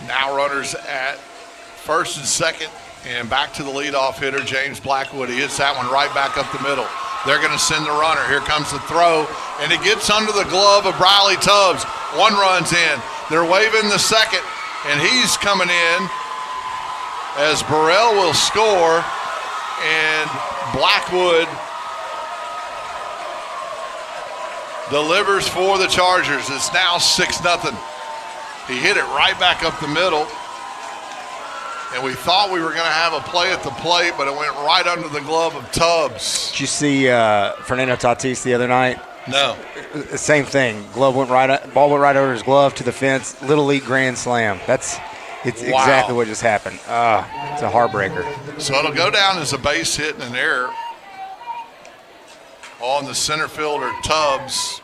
Now runners at first and second, and back to the leadoff hitter, James Blackwood. He hits that one right back up the middle. They're going to send the runner. Here comes the throw, and it gets under the glove of Briley Tubbs. 1 run's in. They're waving the second, and he's coming in as Burrell will score, and Blackwood delivers for the Chargers. It's now 6-0. He hit it right back up the middle, and we thought we were going to have a play at the plate, but it went right under the glove of Tubbs. Did you see Fernando Tatis the other night? No. Same thing. Ball went right over his glove to the fence. Little League grand slam. It's exactly what just happened. It's a heartbreaker. So it'll go down as a base hit and an error on the center fielder, Tubbs.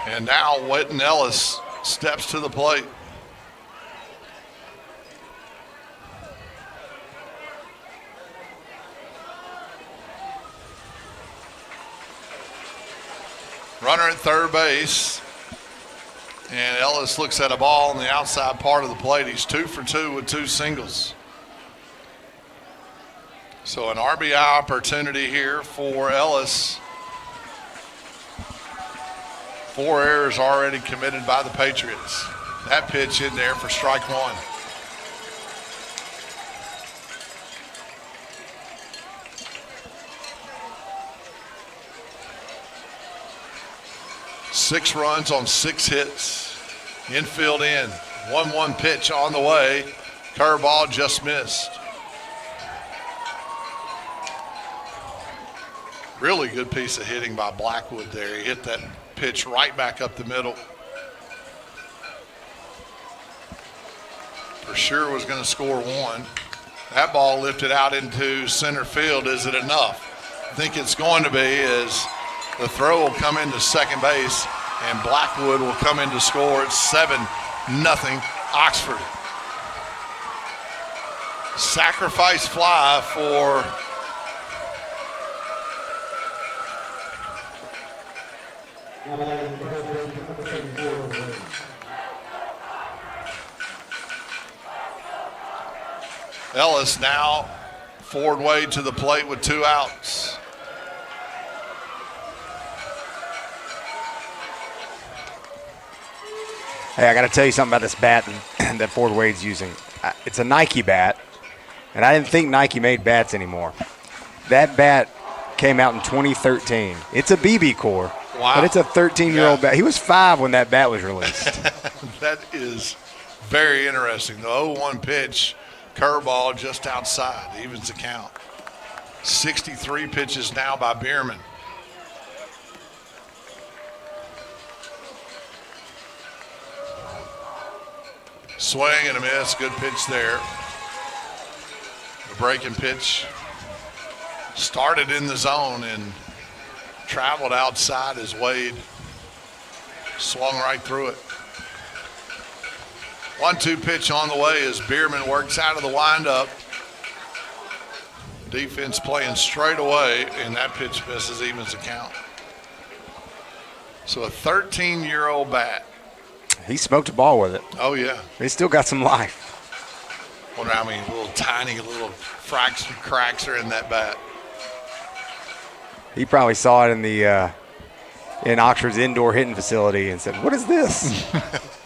And now Witten Ellis steps to the plate. Runner at third base. And Ellis looks at a ball on the outside part of the plate. He's 2 for 2 with 2 singles. So an RBI opportunity here for Ellis. 4 errors already committed by the Patriots. That pitch in there for strike 1. Six runs on 6 hits. Infield in. 1-1 pitch on the way. Curveball just missed. Really good piece of hitting by Blackwood there. He hit that pitch right back up the middle. For sure was going to score 1. That ball lifted out into center field. Is it enough? I think it's going to be, as the throw will come into second base and Blackwood will come in to score. It's 7-0 Oxford. Sacrifice fly for Ellis. Now Ford Wade to the plate with 2 outs. Hey, I got to tell you something about this bat that Ford Wade's using. It's a Nike bat, and I didn't think Nike made bats anymore. That bat came out in 2013. It's a BB core, but it's a 13-year-old bat. He was 5 when that bat was released. That is very interesting. The 0-1 pitch, curveball just outside, evens the count. 63 pitches now by Bierman. Swing and a miss, good pitch there. The breaking pitch started in the zone and traveled outside as Wade swung right through it. 1-2 pitch on the way as Bierman works out of the windup. Defense playing straight away, and that pitch misses, evens the count. So a 13-year-old bat. He smoked a ball with it. Oh, yeah. He's still got some life. Wonder how many little tiny little cracks are in that bat. He probably saw it in the in Oxford's indoor hitting facility and said, "What is this?"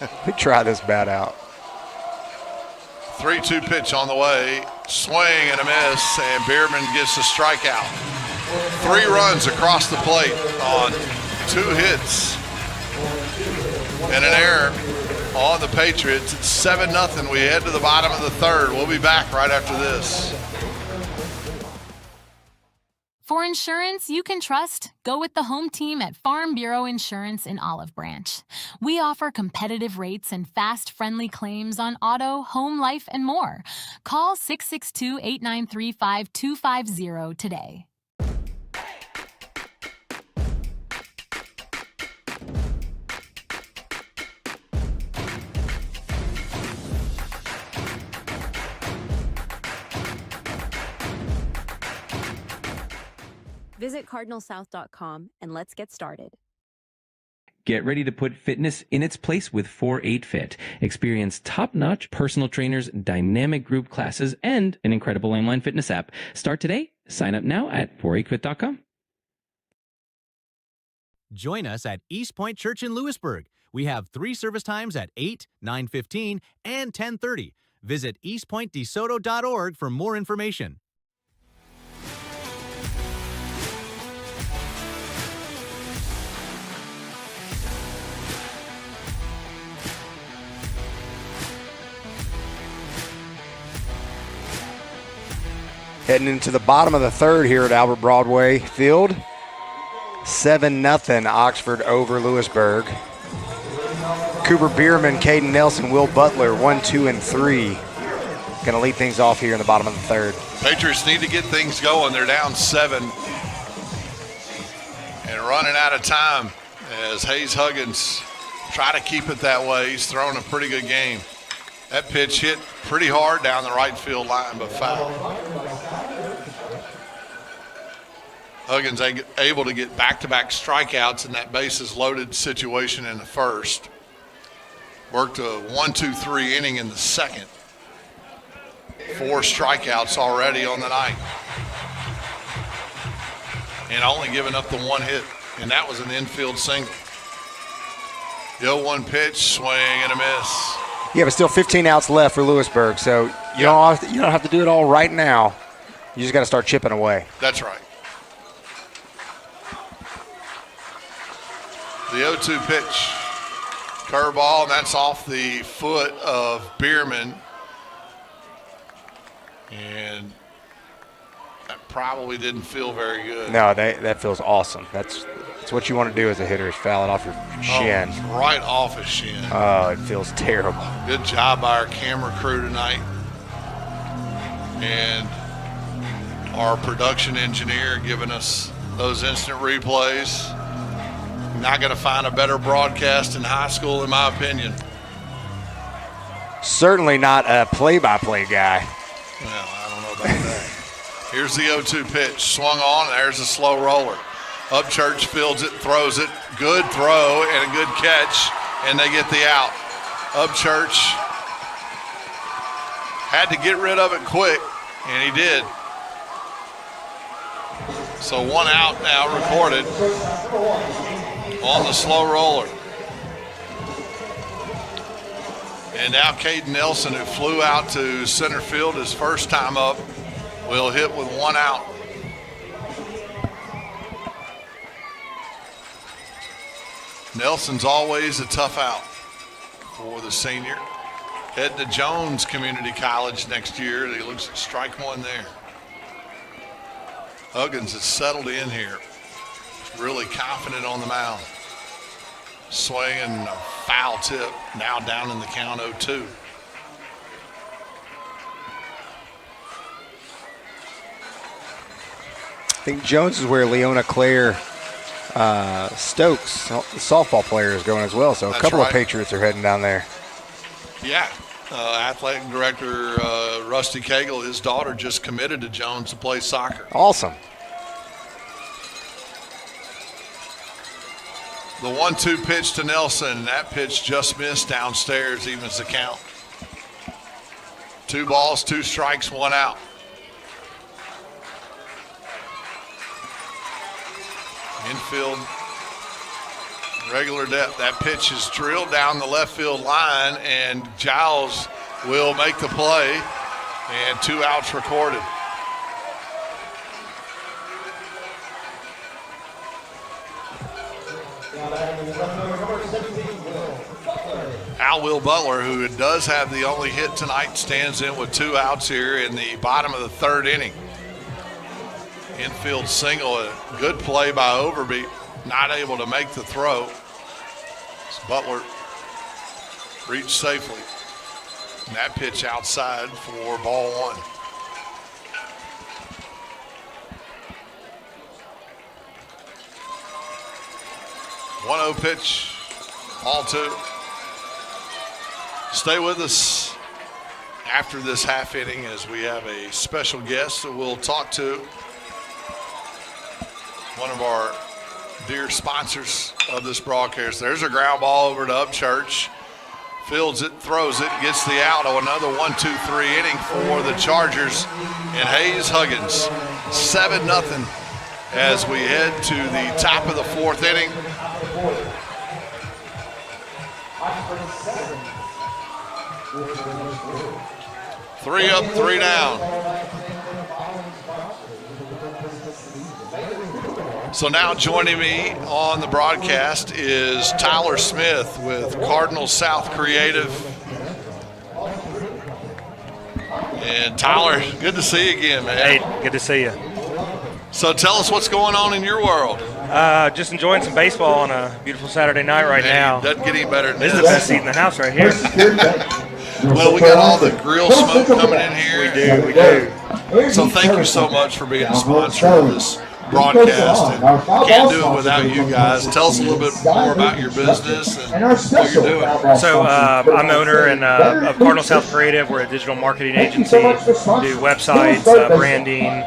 Let me try this bat out. 3-2 pitch on the way. Swing and a miss, and Bierman gets a strikeout. 3 runs across the plate on 2 hits and an error on the Patriots. It's 7-0. We head to the bottom of the 3rd. We'll be back right after this. For insurance you can trust, go with the home team at Farm Bureau Insurance in Olive Branch. We offer competitive rates and fast, friendly claims on auto, home, life, and more. Call 662-893-5250 today. Visit cardinalsouth.com and let's get started. Get ready to put fitness in its place with 4-8 Fit. Experience top-notch personal trainers, dynamic group classes, and an incredible online fitness app. Start today. Sign up now at 48fit.com. Join us at Eastpoint Church in Lewisburg. We have 3 service times at 8, 9:15, and 10:30. Visit eastpointdesoto.org for more information. Heading into the bottom of the 3rd here at Albert Broadway Field. 7-0 Oxford over Lewisburg. Cooper Bierman, Caden Nelson, Will Butler, 1, 2, and 3. Going to lead things off here in the bottom of the 3rd. Patriots need to get things going. They're down 7 and running out of time as Hayes Huggins try to keep it that way. He's throwing a pretty good game. That pitch hit pretty hard down the right field line, but foul. Huggins able to get back-to-back strikeouts in that bases-loaded situation in the 1st. Worked a 1-2-3 inning in the 2nd. 4 strikeouts already on the night. And only giving up the 1 hit, and that was an infield single. The 0-1 pitch, swing and a miss. Yeah, but still 15 outs left for Lewisburg, so you don't have to do it all right now. You just got to start chipping away. That's right. The 0-2 pitch, curveball, and that's off the foot of Bierman. And that probably didn't feel very good. No, that feels awesome. That's what you want to do as a hitter, is foul it off your shin. Oh, right off his shin. Oh, it feels terrible. Good job by our camera crew tonight. And our production engineer giving us those instant replays. Not going to find a better broadcast in high school, in my opinion. Certainly not a play-by-play guy. Well, I don't know about that. Here's the 0-2 pitch. Swung on. There's a slow roller. Upchurch fields it, throws it. Good throw and a good catch, and they get the out. Upchurch had to get rid of it quick, and he did. So 1 out now recorded on the slow roller. And now Caden Nelson, who flew out to center field his first time up, will hit with 1 out. Nelson's always a tough out for the senior. Head to Jones Community College next year. He looks at strike 1 there. Huggins has settled in here. Really confident on the mound. Swinging a foul tip, now down in the count 0-2. I think Jones is where Leona Claire Stokes, the softball player, is going as well. So That's a couple right. of Patriots are heading down there. Yeah. Athletic director Rusty Cagle, his daughter just committed to Jones to play soccer. Awesome. The 1-2 pitch to Nelson. That pitch just missed downstairs, evens the count. 2 balls, 2 strikes, 1 out. Infield, regular depth. That pitch is drilled down the left field line, and Giles will make the play, and 2 outs recorded. Will Butler, who does have the only hit tonight, stands in with 2 outs here in the bottom of the 3rd inning. Infield single, a good play by Overby, not able to make the throw. As Butler reached safely. And that pitch outside for ball 1. One 0 pitch, ball 2. Stay with us after this half inning as we have a special guest that we'll talk to. One of our dear sponsors of this broadcast. There's a ground ball over to Upchurch. Fields it, throws it, gets the out. Oh, another 1-2-3 inning for the Chargers and Hayes Huggins. 7-0 as we head to the top of the 4th inning. Three up, 3 down. So now joining me on the broadcast is Tyler Smith with Cardinal South Creative. And Tyler, good to see you again, man. Hey, good to see you. So tell us what's going on in your world. Just enjoying some baseball on a beautiful Saturday night right now. It doesn't get any better than This is the best seat in the house right here. Well, we got all the grill smoke coming in here. We do. So thank you so much for being a sponsor of this broadcast. And can't do it without you guys. Tell us a little bit more about your business and what you're doing. So I'm the owner of Cardinal South Creative. We're a digital marketing agency. Do websites, branding,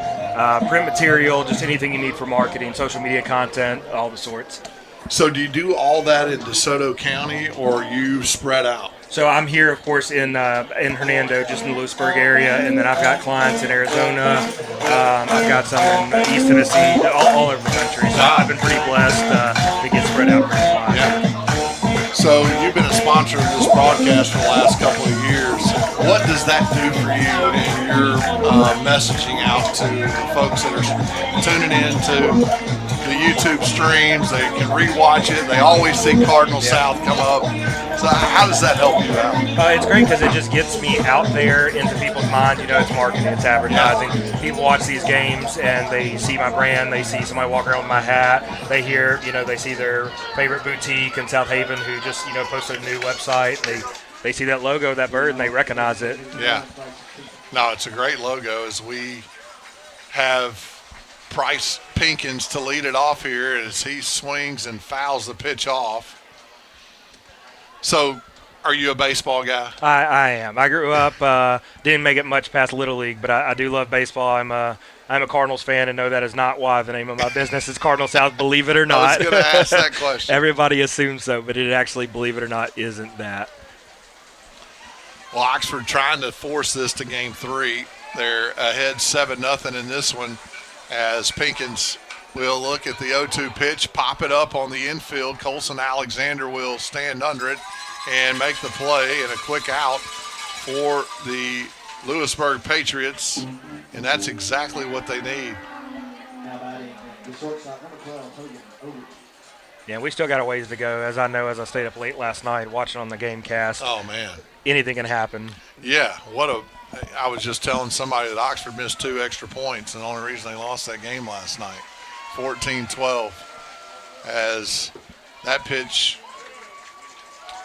print material, just anything you need for marketing, social media content, all the sorts. So do you do all that in DeSoto County, or you spread out? So I'm here, of course, in Hernando, just in the Lewisburg area, and then I've got clients in Arizona. I've got some in East Tennessee, all over the country. So I've been pretty blessed to get spread out pretty wide. Yeah. So you've been a sponsor of this broadcast for the last couple of years. What does that do for you in your messaging out to the folks that are tuning in to the YouTube streams? They can rewatch it. They always see Cardinal South come up. So how does that help you out? It's great because it just gets me out there into people's minds. You know, it's marketing, it's advertising. People watch these games and they see my brand. They see somebody walk around with my hat. They hear, they see their favorite boutique in South Haven who just, posted a new website. They see that logo, that bird, and they recognize it. Yeah. No, it's a great logo as we have Price Pinkins to lead it off here as he swings and fouls the pitch off. So Are you a baseball guy? I am. I grew up, didn't make it much past Little League, but I do love baseball. I'm a Cardinals fan, and no, that is not why the name of my business is Cardinal South, believe it or not. I was going to ask that question. Everybody assumes so, but it actually, believe it or not, isn't that. Well, Oxford trying to force this to game 3. They're ahead 7-0 in this one as Pinkins will look at the 0-2 pitch, pop it up on the infield. Colson Alexander will stand under it and make the play, and a quick out for the Lewisburg Patriots, and that's exactly what they need. Yeah, we still got a ways to go. As I stayed up late last night watching on the game cast. Oh, man. Anything can happen. Yeah, I was just telling somebody that Oxford missed 2 extra points, and the only reason they lost that game last night. 14-12 as that pitch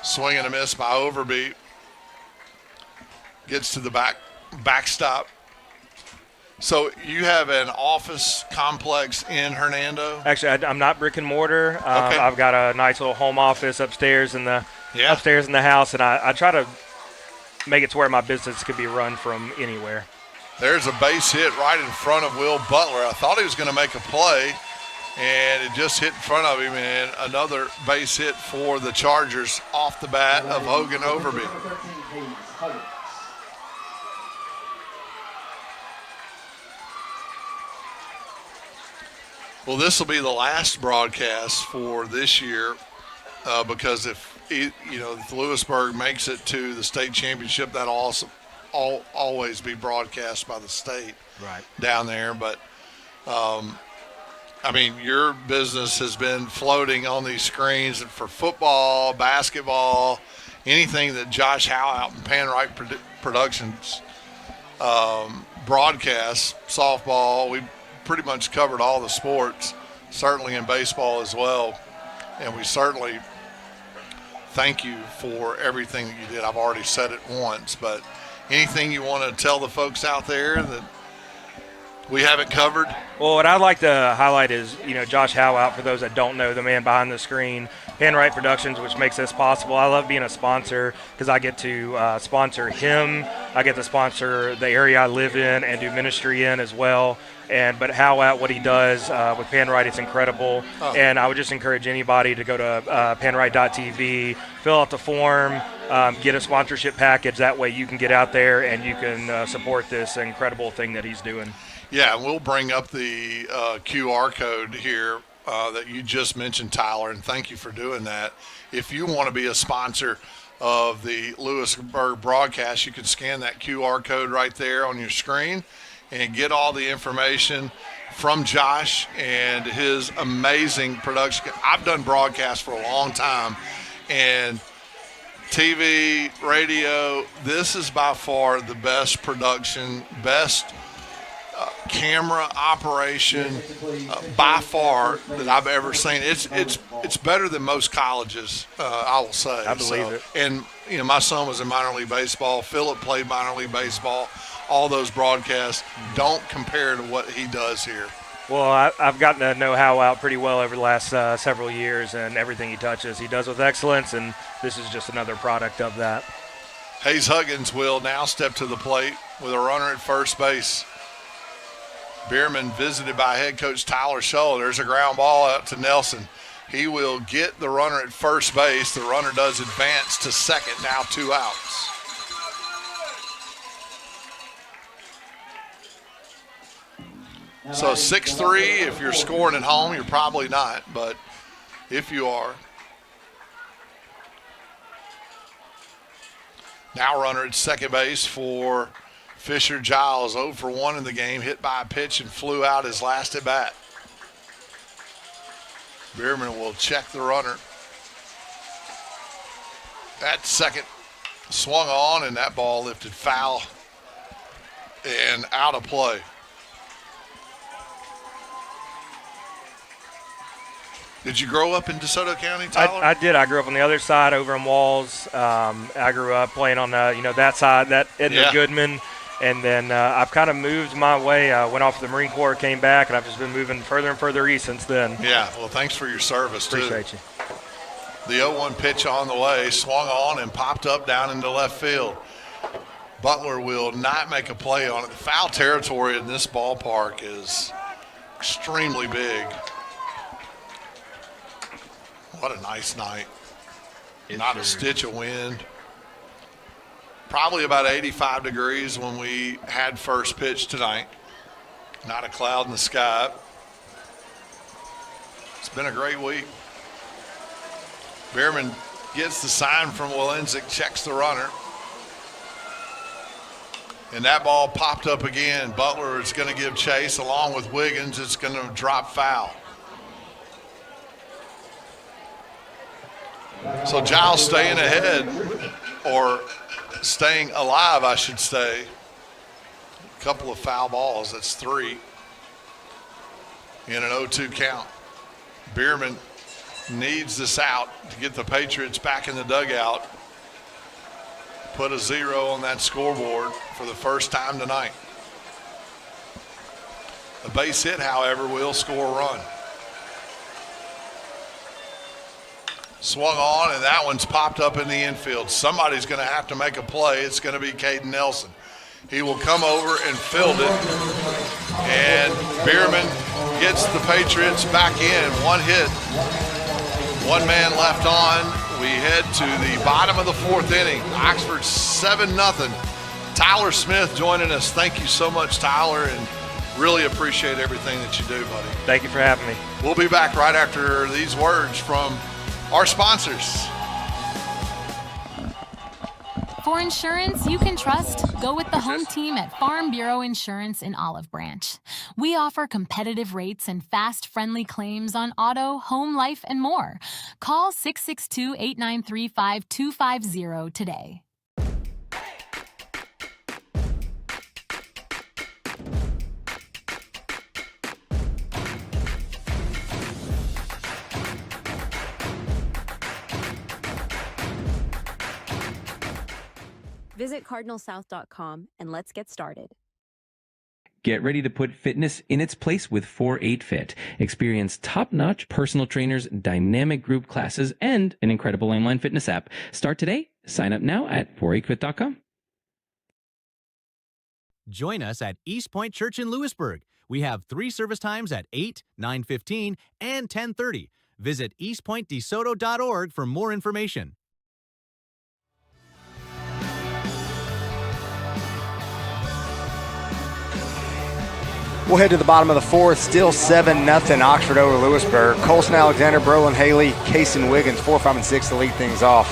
swing and a miss by Overbeat gets to the backstop. So you have an office complex in Hernando? Actually, I'm not brick and mortar. Okay. I've got a nice little home office upstairs in the house, and I try to make it to where my business could be run from anywhere. There's a base hit right in front of Will Butler. I thought he was going to make a play, and it just hit in front of him, and another base hit for the Chargers off the bat of Hogan Overby. Well, this will be the last broadcast for this year because if Lewisburg makes it to the state championship, that'll also always be broadcast by the state down there. But your business has been floating on these screens for football, basketball, anything that Josh Howe out in PanRight Productions broadcasts, softball. We pretty much covered all the sports, certainly in baseball as well. And we certainly thank you for everything that you did. I've already said it once, but anything you want to tell the folks out there that we haven't covered? Well, what I'd like to highlight is, Josh Howe out, for those that don't know, the man behind the screen, PanRight Productions, which makes this possible. I love being a sponsor because I get to sponsor him. I get to sponsor the area I live in and do ministry in as well. But Howe out, what he does with PanRight, it's incredible. And I would just encourage anybody to go to panright.tv, fill out the form, get a sponsorship package. That way you can get out there and you can support this incredible thing that he's doing. Yeah, we'll bring up the QR code here that you just mentioned, Tyler, and thank you for doing that. If you want to be a sponsor of the Lewisburg broadcast, you can scan that QR code right there on your screen and get all the information from Josh and his amazing production. I've done broadcasts for a long time, and TV, radio, this is by far the best production, best camera operation by far that I've ever seen. It's better than most colleges, I will say. I believe it. And my son was in minor league baseball. Philip played minor league baseball. All those broadcasts don't compare to what he does here. Well, I've gotten to know Howe out pretty well over the last several years, and everything he touches, he does with excellence, and this is just another product of that. Hayes Huggins will now step to the plate with a runner at first base. Bierman visited by head coach Tyler Shull. There's a ground ball out to Nelson. He will get the runner at first base. The runner does advance to second, now 2 outs. So 6-3, if you're scoring at home, you're probably not, but if you are. Now runner at second base for Fisher Giles, 0 for 1 in the game, hit by a pitch and flew out his last at bat. Bierman will check the runner. At second, swung on, and that ball lifted foul and out of play. Did you grow up in DeSoto County, Tyler? I did. I grew up on the other side over in Walls. I grew up playing on that side, that Edna Goodman. And then I've kind of moved my way. I went off to the Marine Corps, came back, and I've just been moving further and further east since then. Yeah, well, thanks for your service, too. Appreciate you. The 0-1 pitch on the way, swung on and popped up down into left field. Butler will not make a play on it. The foul territory in this ballpark is extremely big. What a nice night. Not a stitch of wind. Probably about 85 degrees when we had first pitch tonight. Not a cloud in the sky. It's been a great week. Bierman gets the sign from Walenzik, checks the runner. And that ball popped up again. Butler is going to give chase along with Wiggins. It's going to drop foul. So Giles staying ahead, or staying alive, I should say. A couple of foul balls. That's 3 in an 0-2 count. Bierman needs this out to get the Patriots back in the dugout. Put a 0 on that scoreboard for the first time tonight. A base hit, however, will score a run. Swung on, and that one's popped up in the infield. Somebody's going to have to make a play. It's going to be Caden Nelson. He will come over and field it. And Bierman gets the Patriots back in. 1 hit. 1 man left on. We head to the bottom of the 4th inning. Oxford 7-0. Tyler Smith joining us. Thank you so much, Tyler, and really appreciate everything that you do, buddy. Thank you for having me. We'll be back right after these words from our sponsors. For insurance you can trust, go with the home team at Farm Bureau Insurance in Olive Branch. We offer competitive rates and fast, friendly claims on auto, home, life, and more. Call 662-893-5250 today. Visit cardinalsouth.com and let's get started. Get ready to put fitness in its place with 4-8 Fit. Experience top-notch personal trainers, dynamic group classes, and an incredible online fitness app. Start today. Sign up now at 48fit.com. Join us at Eastpoint Church in Lewisburg. We have 3 service times at 8, 9:15, and 10:30. Visit eastpointdesoto.org for more information. We'll head to the bottom of the 4th. Still 7-0 Oxford over Lewisburg. Colson Alexander, Brolin Haley, Kason Wiggins, 4, 5, and 6 to lead things off.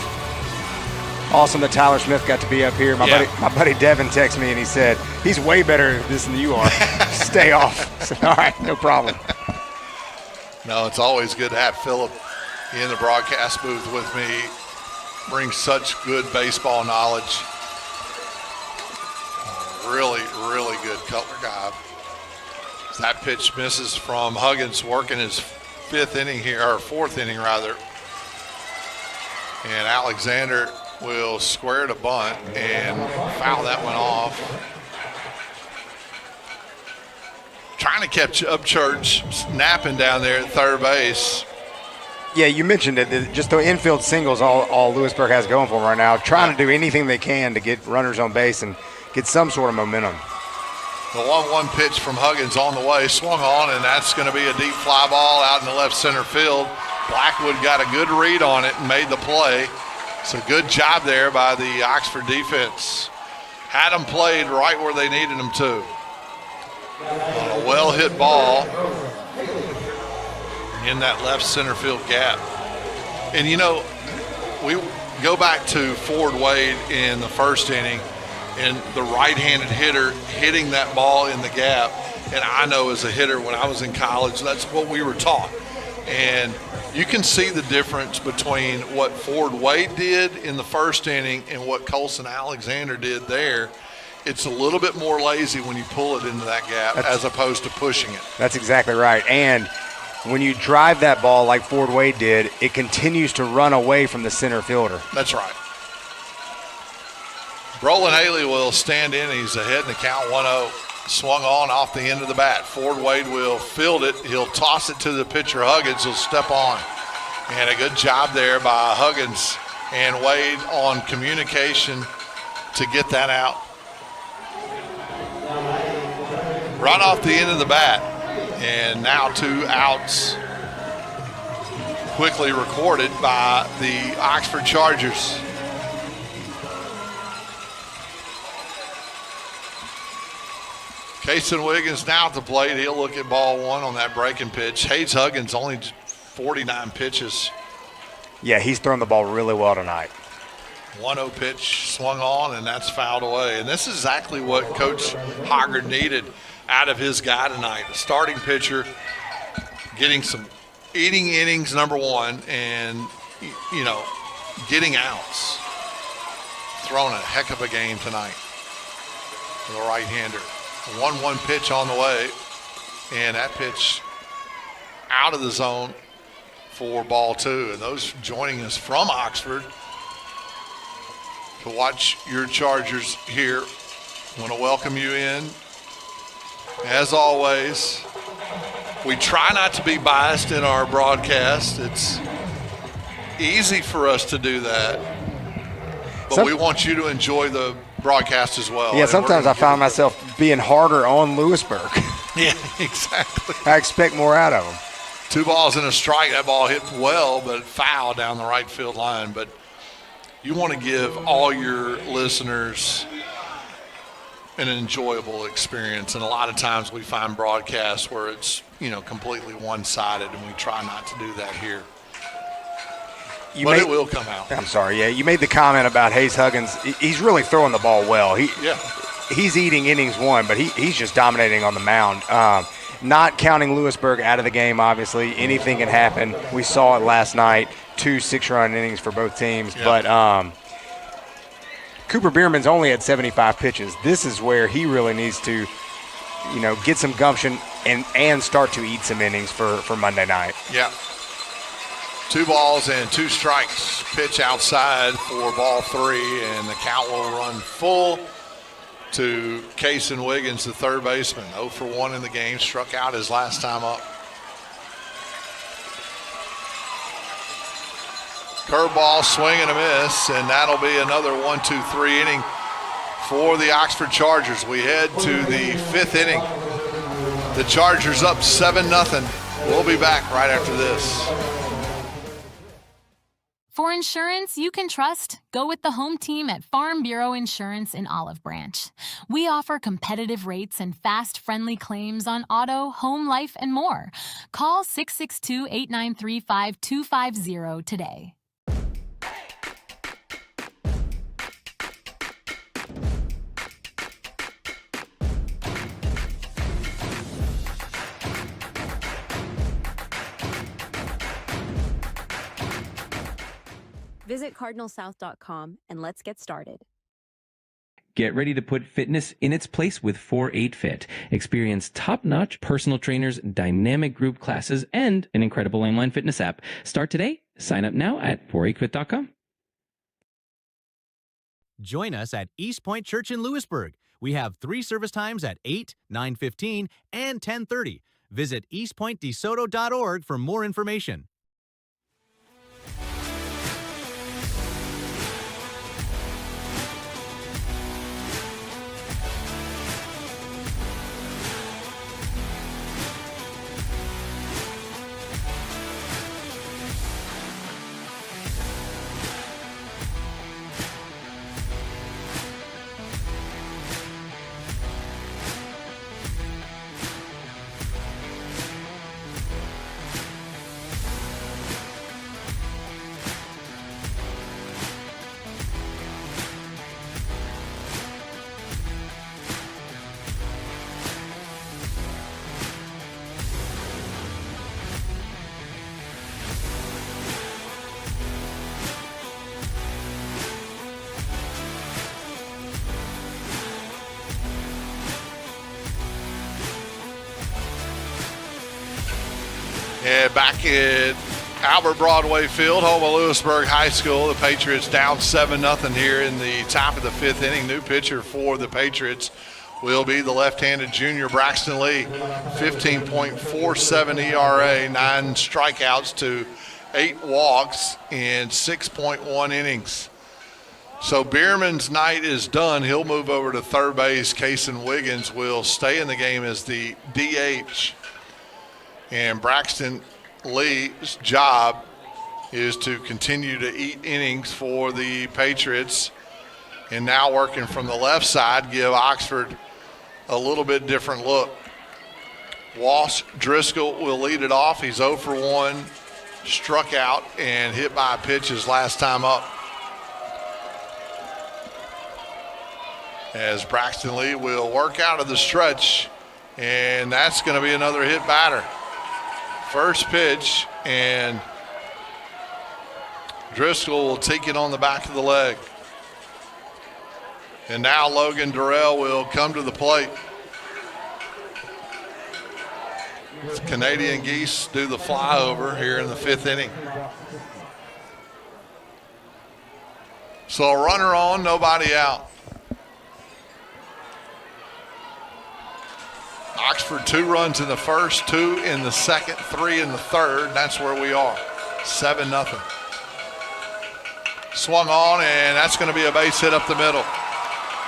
Awesome that Tyler Smith got to be up here. My buddy Devin texted me and he said, he's way better at this than you are. Stay off. I said, all right, no problem. No, it's always good to have Philip in the broadcast booth with me. Brings such good baseball knowledge. Really, really good color guy. That pitch misses from Huggins, working his 5th inning here, or 4th inning rather. And Alexander will square to bunt and foul that one off. Trying to catch up Church, napping down there at third base. Yeah, you mentioned it. Just the infield singles all Lewisburg has going for them right now. Trying to do anything they can to get runners on base and get some sort of momentum. The 1-1 pitch from Huggins on the way, swung on, and that's going to be a deep fly ball out in the left center field. Blackwood got a good read on it and made the play. So good job there by the Oxford defense. Had them played right where they needed them to. On a well-hit ball in that left center field gap. And, you know, we go back to Ford Wade in the 1st inning, and the right-handed hitter hitting that ball in the gap. And I know as a hitter when I was in college, that's what we were taught. And you can see the difference between what Ford Wade did in the 1st inning and what Colson Alexander did there. It's a little bit more lazy when you pull it into that gap as opposed to pushing it. That's exactly right. And when you drive that ball like Ford Wade did, it continues to run away from the center fielder. That's right. Brolin Haley will stand in. He's ahead in the count 1-0. Swung on off the end of the bat. Ford Wade will field it. He'll toss it to the pitcher Huggins. He'll step on. And a good job there by Huggins and Wade on communication to get that out. Right off the end of the bat. And now 2 outs quickly recorded by the Oxford Chargers. Kason Wiggins now at the plate. He'll look at ball 1 on that breaking pitch. Hayes Huggins only 49 pitches. Yeah, he's thrown the ball really well tonight. 1-0 pitch swung on, and that's fouled away. And this is exactly what Coach Hoggard needed out of his guy tonight. A starting pitcher getting some eating innings, number 1, and, you know, getting outs. Throwing a heck of a game tonight for the right-hander. A 1-1 pitch on the way, and that pitch out of the zone for ball 2. And those joining us from Oxford to watch your Chargers here, I want to welcome you in. As always, we try not to be biased in our broadcast. It's easy for us to do that, but we want you to enjoy the broadcast as well. Yeah, sometimes I found myself being harder on Lewisburg. Yeah, exactly. I expect more out of them. 2 balls and a strike. That ball hit well, but foul down the right field line. But you want to give all your listeners an enjoyable experience. And a lot of times we find broadcasts where it's, you know, completely one-sided, and we try not to do that here. But it will come out. I'm sorry. Yeah, you made the comment about Hayes Huggins. He's really throwing the ball well. He's eating innings 1, but he's just dominating on the mound. Not counting Lewisburg out of the game, obviously. Anything can happen. We saw it last night. 2 6-run innings for both teams. Yeah. But Cooper Bierman's only at 75 pitches. This is where he really needs to, you know, get some gumption and start to eat some innings for Monday night. Yeah. 2 balls and 2 strikes. Pitch outside for ball 3, and the count will run full to Kason Wiggins, the third baseman. 0 for 1 in the game. Struck out his last time up. Curveball, swing and a miss, and that'll be another 1-2-3 inning for the Oxford Chargers. We head to the 5th inning. The Chargers up 7-0. We'll be back right after this. For insurance you can trust, go with the home team at Farm Bureau Insurance in Olive Branch. We offer competitive rates and fast, friendly claims on auto, home, life, and more. Call 662-893-5250 today. Visit cardinalsouth.com and let's get started. Get ready to put fitness in its place with 4-8 Fit. Experience top-notch personal trainers, dynamic group classes, and an incredible online fitness app. Start today. Sign up now at 48fit.com. Join us at Eastpoint Church in Lewisburg. We have 3 service times at 8, 9:15, and 10:30. Visit eastpointdesoto.org for more information. And back at Albert Broadway Field, home of Lewisburg High School, the Patriots down 7-0 here in the top of the 5th inning. New pitcher for the Patriots will be the left-handed junior Braxton Lee. 15.47 ERA, 9 strikeouts to 8 walks in 6.1 innings. So Bierman's night is done. He'll move over to third base. Kason Wiggins will stay in the game as the DH. And Braxton Lee's job is to continue to eat innings for the Patriots. And now working from the left side, give Oxford a little bit different look. Walsh Driscoll will lead it off. He's 0 for 1, struck out and hit by a pitch his last time up. As Braxton Lee will work out of the stretch, and that's going to be another hit batter. First pitch, and Driscoll will take it on the back of the leg. And now Logan Durrell will come to the plate. The Canadian Geese do the flyover here in the 5th inning. So a runner on, nobody out. Oxford 2 runs in the first, 2 in the second, 3 in the third. That's where we are, 7-0. Swung on, and that's going to be a base hit up the middle.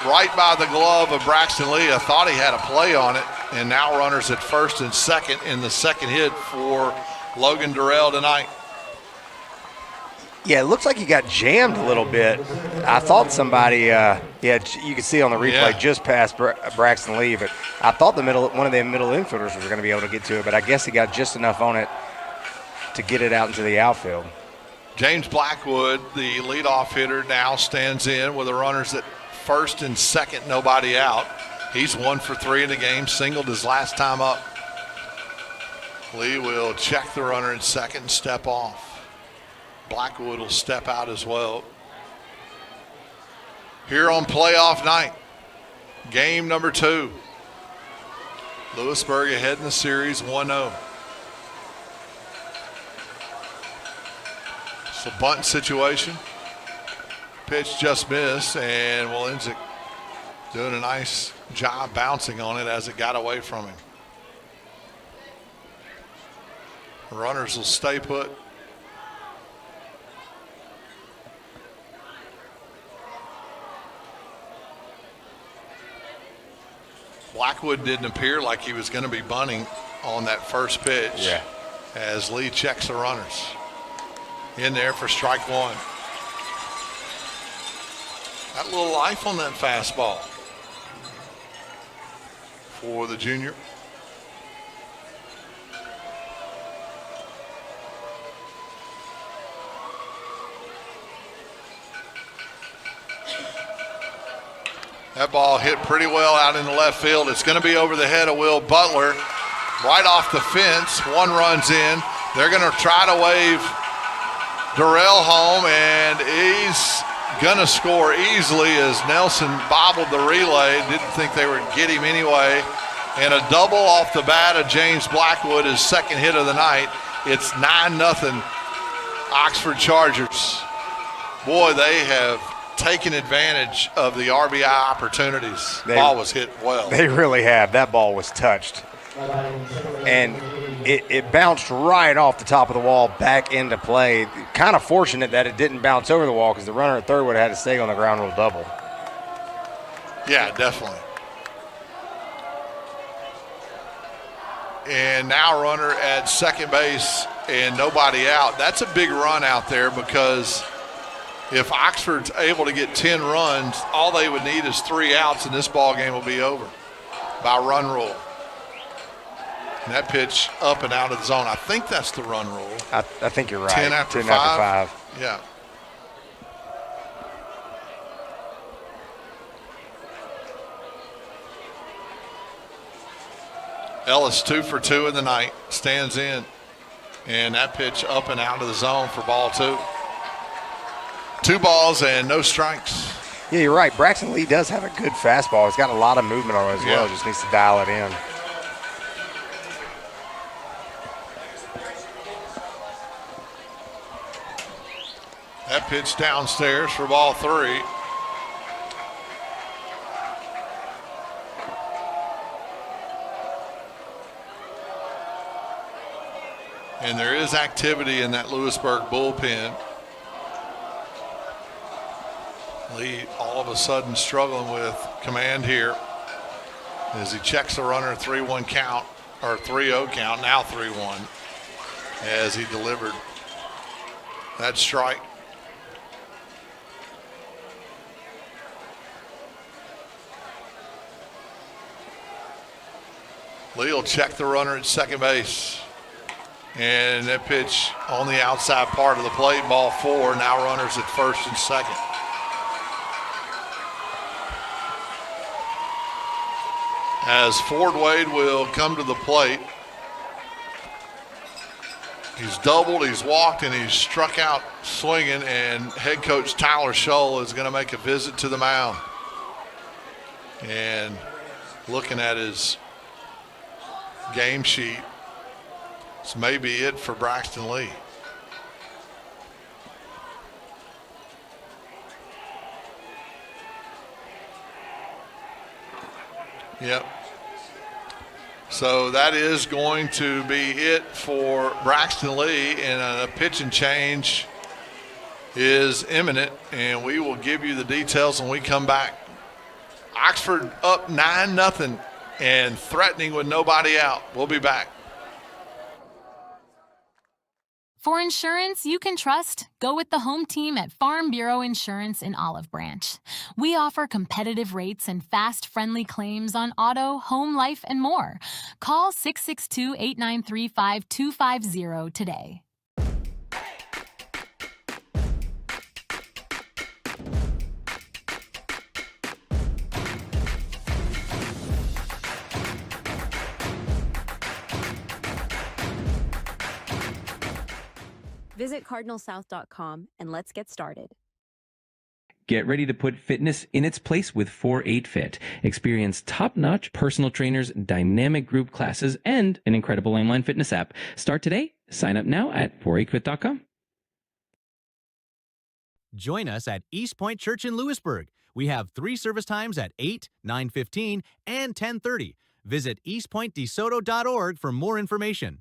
Right by the glove of Braxton Lee. I thought he had a play on it, and now runners at first and second in the second hit for Logan Durrell tonight. Yeah, it looks like he got jammed a little bit. I thought somebody, you could see on the replay just past Braxton Lee, but I thought one of the middle infielders was going to be able to get to it, but I guess he got just enough on it to get it out into the outfield. James Blackwood, the leadoff hitter, now stands in with the runners at first and second, nobody out. He's 1 for 3 in the game, singled his last time up. Lee will check the runner at second and step off. Blackwood will step out as well. Here on playoff night, game number 2. Lewisburg ahead in the series 1-0. It's a bunt situation. Pitch just missed, and Walenzik doing a nice job bouncing on it as it got away from him. Runners will stay put. Blackwood didn't appear like he was going to be bunting on that first pitch as Lee checks the runners. In there for strike 1. Got a little life on that fastball for the junior. That ball hit pretty well out in the left field. It's going to be over the head of Will Butler. Right off the fence, 1 runs in. They're going to try to wave Durrell home, and he's going to score easily as Nelson bobbled the relay. Didn't think they would get him anyway. And a double off the bat of James Blackwood, his second hit of the night. It's 9-0 Oxford Chargers. Boy, they have taken advantage of the RBI opportunities. The ball was hit well. They really have. That ball was touched. And it bounced right off the top of the wall back into play. Kind of fortunate that it didn't bounce over the wall because the runner at third would have had to stay on the ground rule double. Yeah, definitely. And now runner at second base and nobody out. That's a big run out there because if Oxford's able to get 10 runs, all they would need is 3 outs and this ball game will be over by run rule. And that pitch up and out of the zone. I think that's the run rule. I think you're right. 10 after 5. Yeah. Ellis 2 for 2 in the night, stands in. And that pitch up and out of the zone for ball 2. 2 balls and no strikes. Yeah, you're right. Braxton Lee does have a good fastball. He's got a lot of movement on it as well. Just needs to dial it in. That pitch downstairs for ball 3. And there is activity in that Lewisburg bullpen. Lee all of a sudden struggling with command here as he checks the runner, 3-1 count, or 3-0 count, now 3-1, as he delivered that strike. Lee will check the runner at second base. And that pitch on the outside part of the plate, ball 4, now runners at first and second. As Ford Wade will come to the plate. He's doubled, he's walked, and he's struck out swinging, and head coach Tyler Shull is going to make a visit to the mound. And looking at his game sheet, this may be it for Braxton Lee. Yep. So that is going to be it for Braxton Lee, and a pitching change is imminent, and we will give you the details when we come back. Oxford up 9-0 and threatening with nobody out. We'll be back. For insurance you can trust, go with the home team at Farm Bureau Insurance in Olive Branch. We offer competitive rates and fast, friendly claims on auto, home, life, and more. Call 662-893-5250 today. Visit cardinalsouth.com and let's get started. Get ready to put fitness in its place with 4-8 Fit. Experience top-notch personal trainers, dynamic group classes, and an incredible online fitness app. Start today. Sign up now at 48fit.com. Join us at Eastpoint Church in Lewisburg. We have 3 service times at 8, 9:15, and 10:30. Visit eastpointdesoto.org for more information.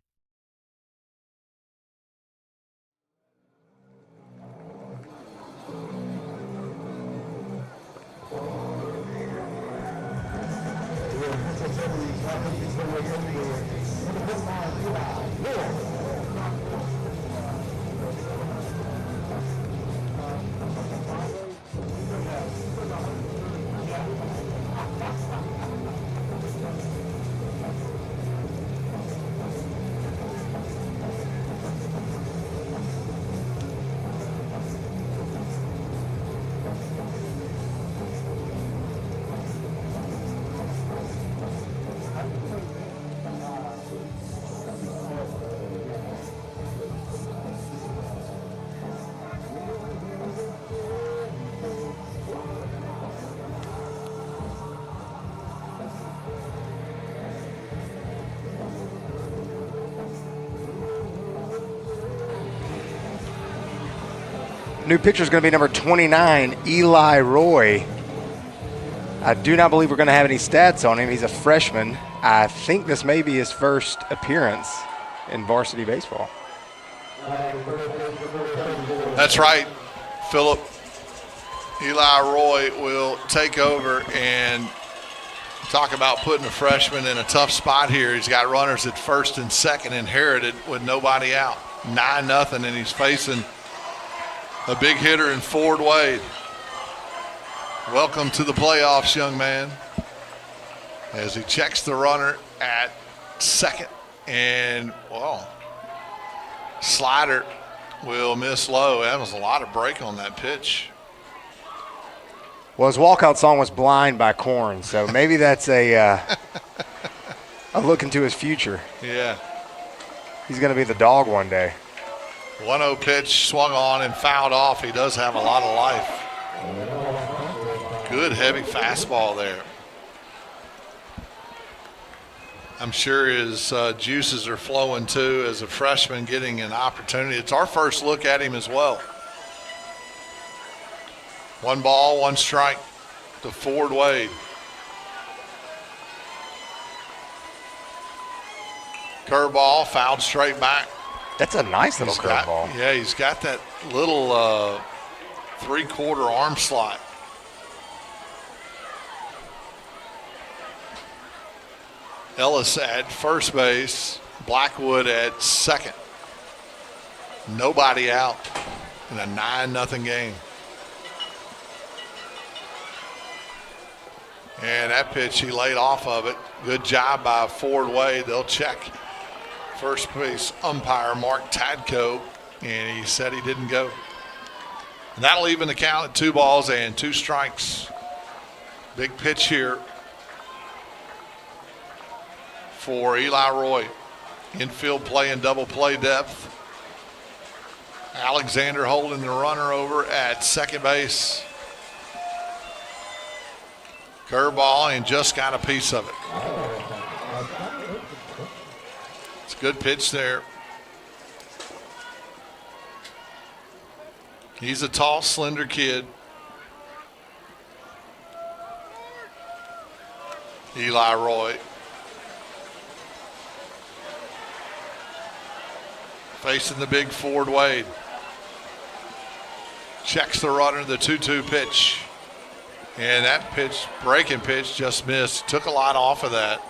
New pitcher is going to be number 29, Eli Roy. I do not believe we're going to have any stats on him. He's a freshman. I think this may be his first appearance in varsity baseball. That's right, Philip. Eli Roy will take over, and talk about putting a freshman in a tough spot here. He's got runners at first and second, inherited with nobody out. 9-0, and he's facing a big hitter in Ford Wade. Welcome to the playoffs, young man. As he checks the runner at second, and slider will miss low. That was a lot of break on that pitch. Well, his walkout song was Blind by Korn, so maybe that's a look into his future. Yeah. He's going to be the dog one day. 1-0 pitch swung on and fouled off. He does have a lot of life. Good heavy fastball there. I'm sure his juices are flowing too as a freshman getting an opportunity. It's our first look at him as well. 1 ball, 1 strike to Ford Wade. Curveball, fouled straight back. That's a nice little curveball. Yeah, he's got that little three-quarter arm slot. Ellis at first base, Blackwood at second. Nobody out in a 9-0 game. And that pitch, he laid off of it. Good job by Ford Wade. They'll check first base umpire Mark Tadco, and he said he didn't go. And that'll even the count at 2 balls and 2 strikes. Big pitch here for Eli Roy. Infield play and double play depth. Alexander holding the runner over at second base. Curveball and just got a piece of it. It's a good pitch there. He's a tall, slender kid. Eli Roy. Facing the big Ford Wade. Checks the runner, the 2-2 pitch. And that pitch, breaking pitch, just missed. Took a lot off of that.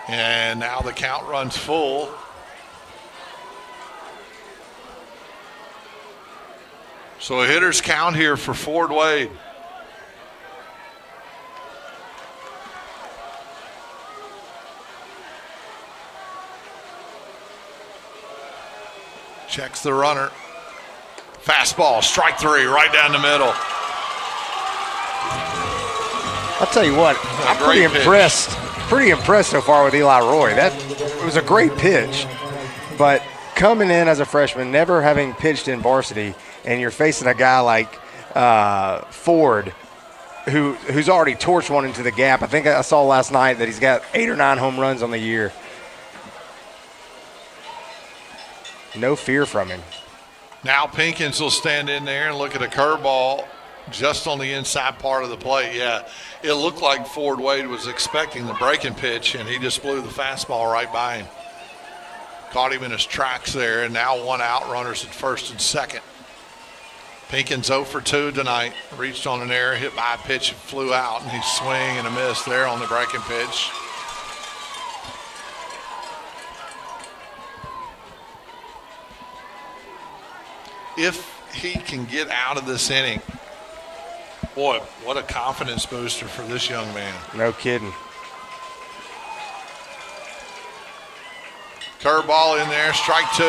And now the count runs full. So a hitter's count here for Ford Wade. Checks the runner. Fastball, strike 3, right down the middle. I'll tell you what, I'm pretty impressed. Pretty impressed so far with Eli Roy. That was a great pitch, but coming in as a freshman, never having pitched in varsity, and you're facing a guy like Ford, who's already torched one into the gap. I think I saw last night that he's got 8 or 9 home runs on the year. No fear from him. Now Pinkins will stand in there and look at a curveball just on the inside part of the plate. Yeah, it looked like Ford Wade was expecting the breaking pitch, and he just blew the fastball right by him. Caught him in his tracks there, and now 1 out, runners at first and second. Pinkins 0 for 2 tonight. Reached on an error, hit by a pitch, and flew out, and he's swing and a miss there on the breaking pitch. If he can get out of this inning, boy, what a confidence booster for this young man. No kidding. Curveball in there, strike 2.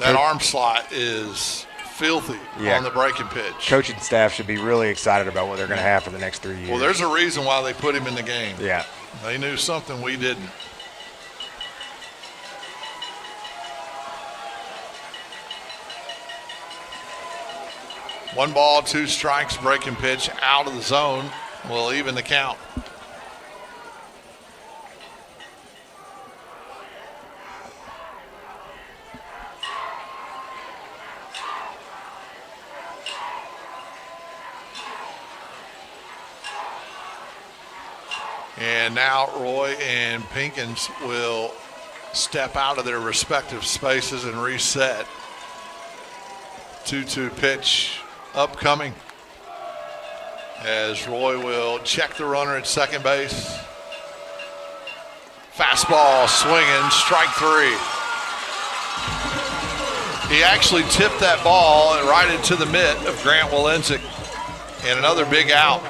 That arm slot is filthy on the breaking pitch. Coaching staff should be really excited about what they're going to have for the next 3 years. Well, there's a reason why they put him in the game. Yeah. They knew something we didn't. One ball, 2 strikes, breaking pitch out of the zone will even the count. And now Roy and Pinkins will step out of their respective spaces and reset. 2-2 pitch upcoming as Roy will check the runner at second base. Fastball swinging, strike 3. He actually tipped that ball and right into the mitt of Grant Walensik, and another big out.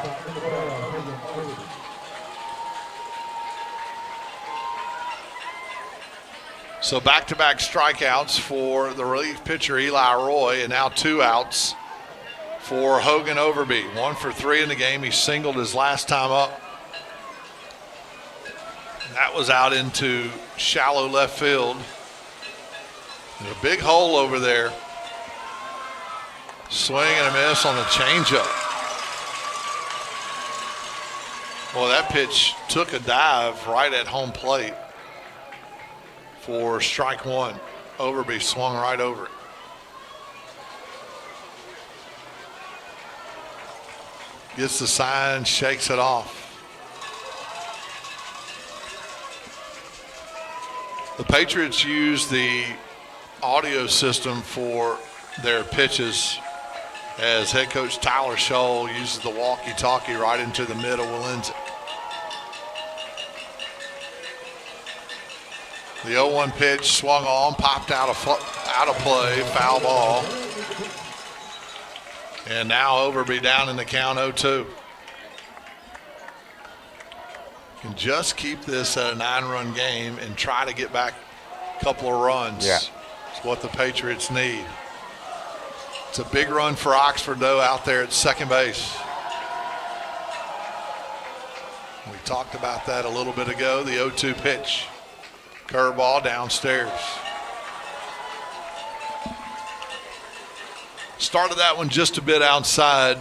So back-to-back strikeouts for the relief pitcher Eli Roy, and now 2 outs for Hogan Overby. 1 for 3 in the game. He singled his last time up. That was out into shallow left field. There's a big hole over there. Swing and a miss on the changeup. Well, that pitch took a dive right at home plate for strike 1. Overby swung right over it. Gets the sign, shakes it off. The Patriots use the audio system for their pitches as head coach Tyler Scholl uses the walkie-talkie right into the middle. Willenzik. The 0-1 pitch swung on, popped out of play, foul ball. And now Overby down in the count 0-2. Can just keep this at a 9-run game and try to get back a couple of runs. Yeah. It's what the Patriots need. It's a big run for Oxford, though, out there at second base. We talked about that a little bit ago, the 0-2 pitch. Curveball downstairs. Started that one just a bit outside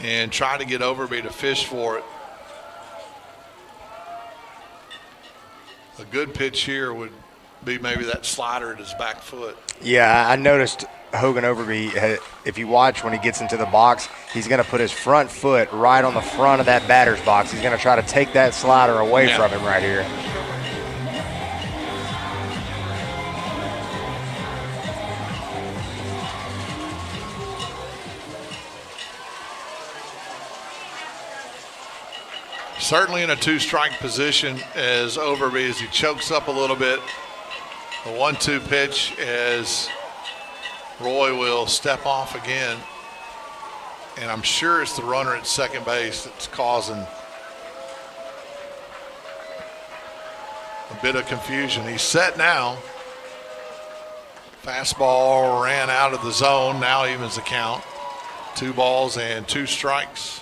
and tried to get Overby to fish for it. A good pitch here would be maybe that slider at his back foot. Yeah, I noticed Hogan Overby, if you watch when he gets into the box, he's going to put his front foot right on the front of that batter's box. He's going to try to take that slider away from him right here. Certainly in a two-strike position as Overby, as he chokes up a little bit. The 1-2 pitch as Roy will step off again. And I'm sure it's the runner at second base that's causing a bit of confusion. He's set now. Fastball ran out of the zone. Now evens the count. 2 balls and 2 strikes.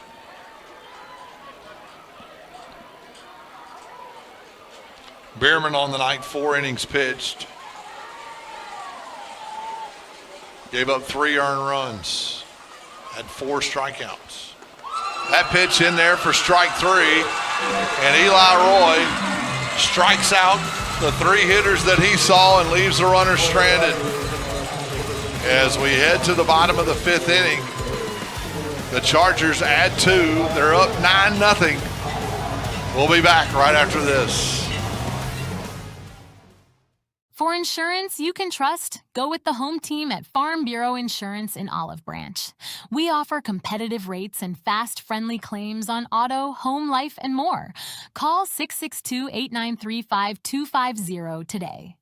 Bierman on the night, 4 innings pitched. Gave up 3 earned runs. Had 4 strikeouts. That pitch in there for strike 3. And Eli Roy strikes out the 3 hitters that he saw and leaves the runner stranded. As we head to the bottom of the 5th inning, the Chargers add 2. They're up 9-0. We'll be back right after this. For insurance you can trust, go with the home team at Farm Bureau Insurance in Olive Branch. We offer competitive rates and fast, friendly claims on auto, home, life, and more. Call 662-893-5250 today.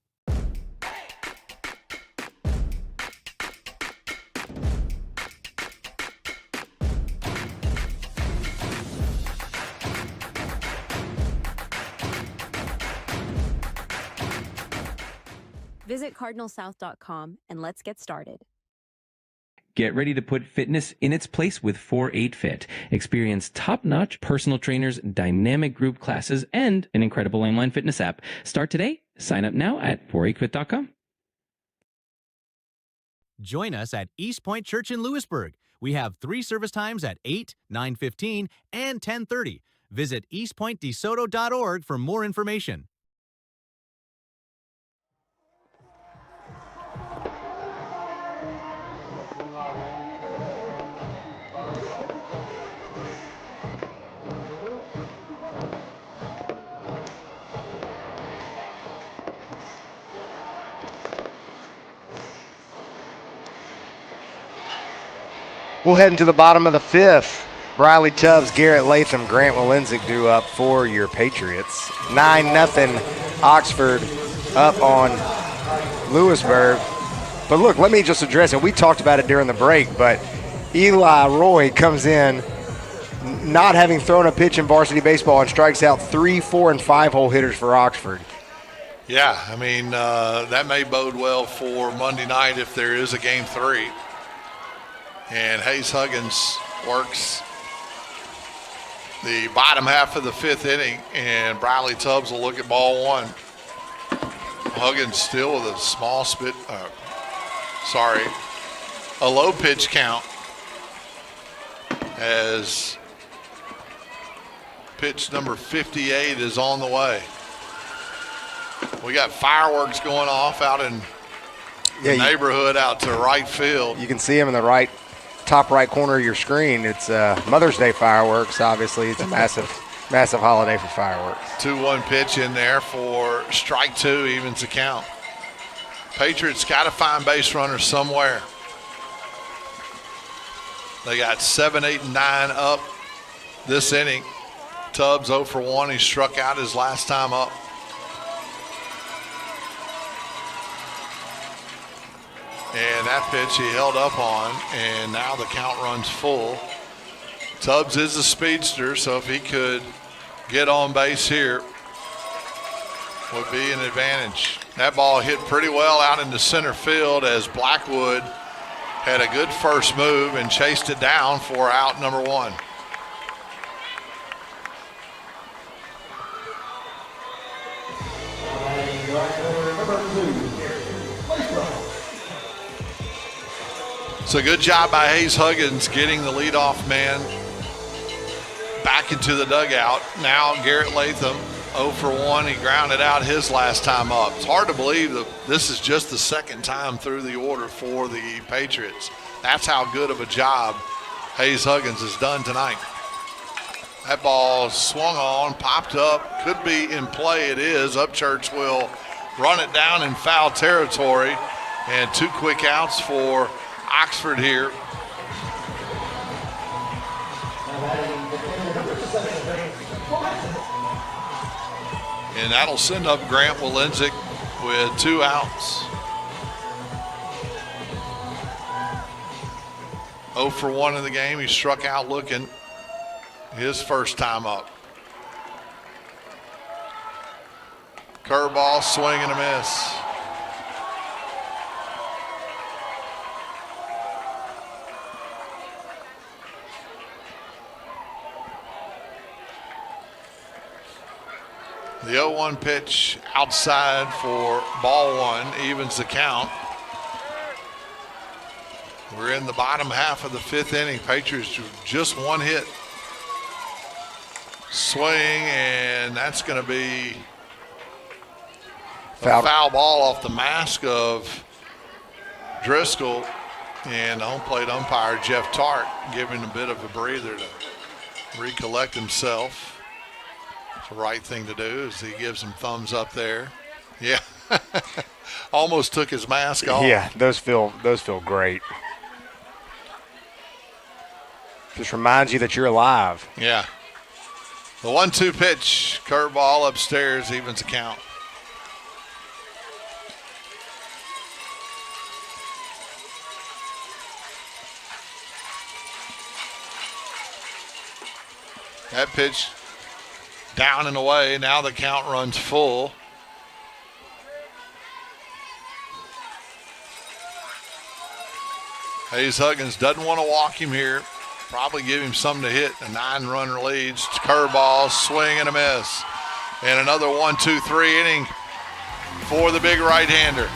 Visit cardinalsouth.com and let's get started. Get ready to put fitness in its place with 4-8 Fit. Experience top-notch personal trainers, dynamic group classes, and an incredible online fitness app. Start today. Sign up now at 48fit.com. Join us at Eastpoint Church in Lewisburg. We have 3 service times at 8, 9:15, and 10:30. Visit eastpointdesoto.org for more information. We'll head into the bottom of the 5th. Briley Tubbs, Garrett Latham, Grant Willenzik do up for your Patriots. 9-0 Oxford up on Lewisburg. But look, let me just address it. We talked about it during the break, but Eli Roy comes in not having thrown a pitch in varsity baseball and strikes out 3, 4, and 5-hole hitters for Oxford. Yeah, I mean, that may bode well for Monday night if there is a game 3. And Hayes Huggins works the bottom half of the 5th inning, and Briley Tubbs will look at ball 1. Huggins still with a small a low pitch count as pitch number 58 is on the way. We got fireworks going off out in the neighborhood out to right field. You can see them in the top right corner of your screen. It's Mother's Day fireworks, obviously. It's a massive Massive holiday for fireworks. 2-1 pitch in there for strike two, evens the count. Patriots got to find base runners somewhere. They got 7, 8, and 9 up this inning. Tubbs 0 for 1. He struck out his last time up. And that pitch he held up on, and now the count runs full. Tubbs is a speedster, so if he could get on base here, would be an advantage. That ball hit pretty well out into center field as Blackwood had a good first move and chased it down for out number 1. So good job by Hayes Huggins getting the leadoff man back into the dugout. Now Garrett Latham 0 for 1. He grounded out his last time up. It's hard to believe that this is just the second time through the order for the Patriots. That's how good of a job Hayes Huggins has done tonight. That ball swung on, popped up, could be in play. It is. Upchurch will run it down in foul territory, and 2 quick outs for Oxford here. And that'll send up Grant Walenzik with 2 outs. 0 for 1 in the game. He struck out looking his first time up. Curveball, swing and a miss. The 0-1 pitch outside for ball 1 evens the count. We're in the bottom half of the 5th inning. Patriots just 1 hit. Swing, and that's going to be a foul ball off the mask of Driscoll, and the home plate umpire Jeff Tart giving a bit of a breather to recollect himself. The right thing to do is he gives him thumbs up there. Yeah, almost took his mask off. Yeah, those feel great. Just reminds you that you're alive. Yeah. The 1-2 pitch, curveball upstairs, evens the count. That pitch down and away. Now the count runs full. Hayes Huggins doesn't want to walk him here. Probably give him something to hit. A 9-run lead. Curveball, swing and a miss. And another 1-2-3 inning for the big right-hander.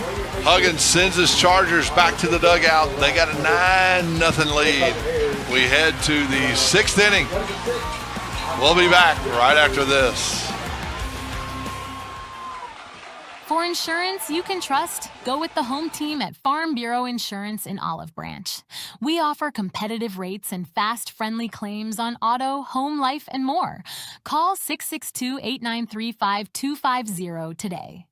Huggins sends his Chargers back to the dugout. They got a 9-0 lead. We head to the 6th inning. We'll be back right after this. For insurance you can trust, go with the home team at Farm Bureau Insurance in Olive Branch. We offer competitive rates and fast, friendly claims on auto, home, life, and more. Call 662-893-5250 today.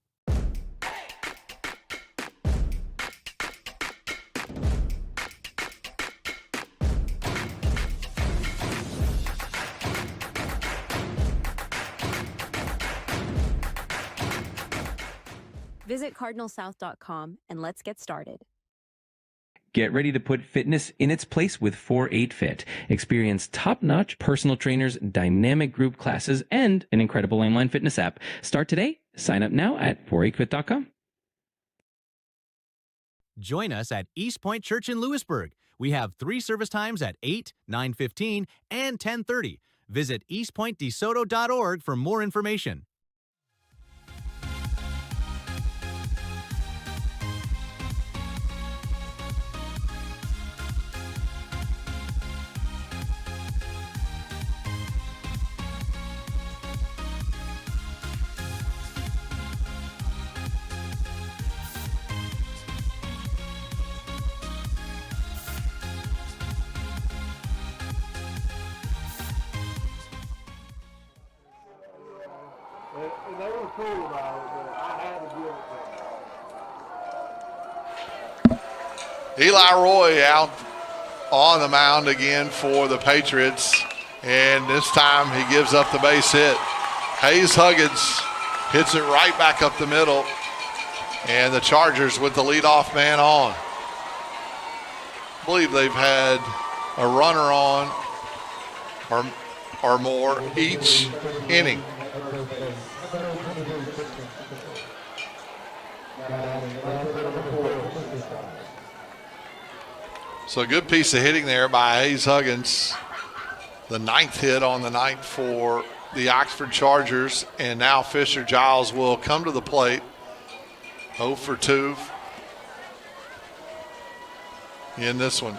Visit cardinalsouth.com and let's get started. Get ready to put fitness in its place with 4-8 Fit. Experience top-notch personal trainers, dynamic group classes, and an incredible online fitness app. Start today. Sign up now at 48fit.com. Join us at Eastpoint Church in Lewisburg. We have 3 service times at 8, 9:15, and 10:30. Visit eastpointdesoto.org for more information. Eli Roy out on the mound again for the Patriots, and this time he gives up the base hit. Hayes Huggins hits it right back up the middle, and the Chargers with the leadoff man on. I believe they've had a runner on or more each inning. So a good piece of hitting there by Hayes Huggins. The 9th hit on the night for the Oxford Chargers. And now Fisher Giles will come to the plate. 0 for 2 in this one,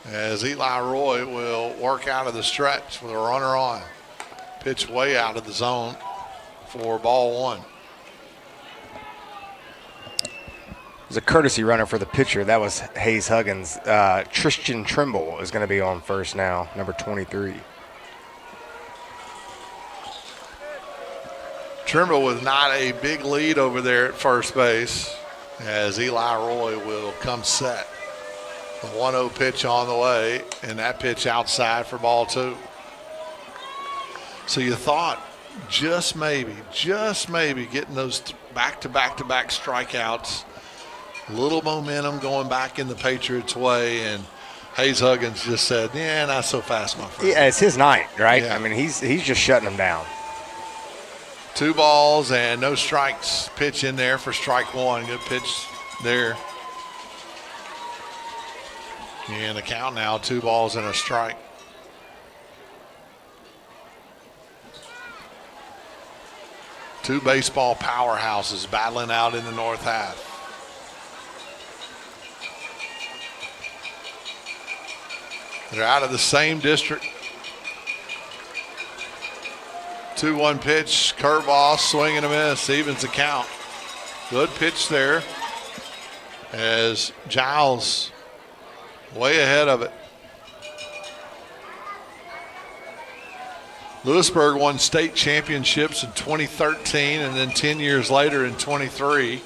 as Eli Roy will work out of the stretch with a runner on. Pitch way out of the zone for ball 1. It was a courtesy runner for the pitcher. That was Hayes Huggins. Tristan Trimble is going to be on first now, number 23. Trimble with not a big lead over there at first base, as Eli Roy will come set. The 1-0 pitch on the way, and that pitch outside for ball 2. So you thought just maybe getting those back-to-back strikeouts, a little momentum going back in the Patriots' way, and Hayes Huggins just said, yeah, not so fast, my friend. Yeah, it's his night, right? Yeah. I mean, he's just shutting them down. 2 balls and no strikes. Pitch in there for strike 1. Good pitch there. And the count now, 2 balls and a strike. Two baseball powerhouses battling out in the north half. They're out of the same district. 2-1 pitch, curveball, swing and a miss, evens the count. Good pitch there, as Giles way ahead of it. Lewisburg won state championships in 2013 and then 10 years later in 23.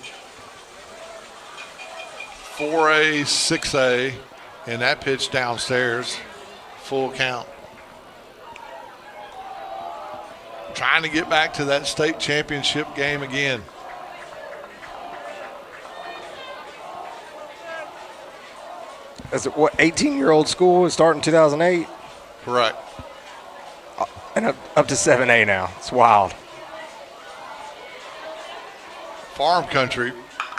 4A, 6A, and that pitch downstairs, full count. Trying to get back to that state championship game again. That's what, 18-year-old school was starting in 2008? Correct. And up to 7A now. It's wild. Farm country,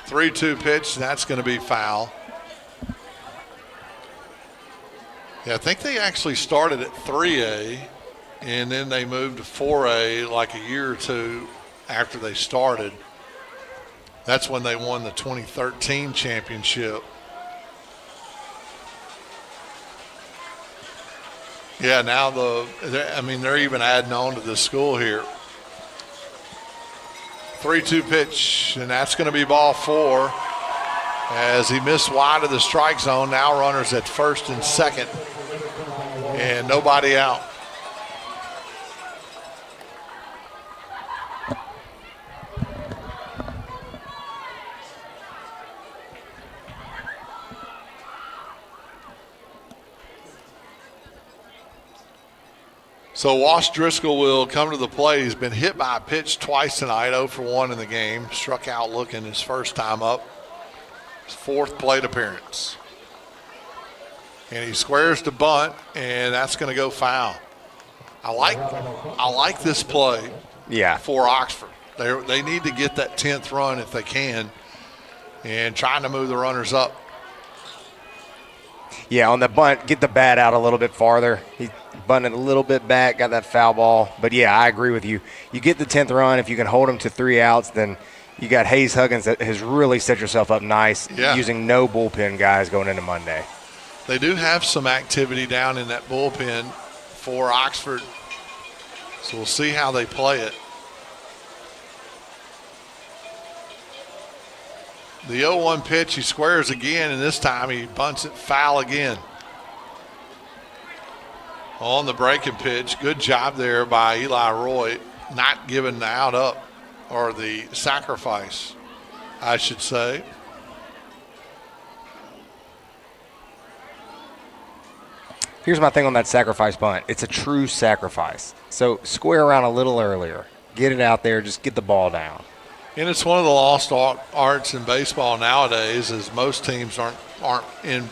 3-2 pitch, and that's going to be foul. Yeah, I think they actually started at 3A, and then they moved to 4A like a year or two after they started. That's when they won the 2013 championship. Yeah, now they're even adding on to this school here. 3-2 pitch, and that's going to be ball 4 as he missed wide of the strike zone. Now runners at first and second, and nobody out. So Wash Driscoll will come to the plate. He's been hit by a pitch twice tonight, 0 for 1 in the game. Struck out looking his first time up. His 4th plate appearance. And he squares to bunt, and that's going to go foul. I like this play. Yeah. For Oxford. They need to get that 10th run if they can, and trying to move the runners up. Yeah, on the bunt, get the bat out a little bit farther. He bunted a little bit back, got that foul ball. But, yeah, I agree with you. You get the 10th run. If you can hold them to 3 outs, then you got Hayes Huggins that has really set yourself up nice, using no bullpen guys going into Monday. They do have some activity down in that bullpen for Oxford, so we'll see how they play it. The 0-1 pitch, he squares again, and this time he bunts it foul again. On the breaking pitch, good job there by Eli Roy, not giving the out up. or the sacrifice, I should say. Here's my thing on that sacrifice bunt. It's a true sacrifice. So square around a little earlier. Get it out there. Just get the ball down. And it's one of the lost arts in baseball nowadays, is most teams aren't in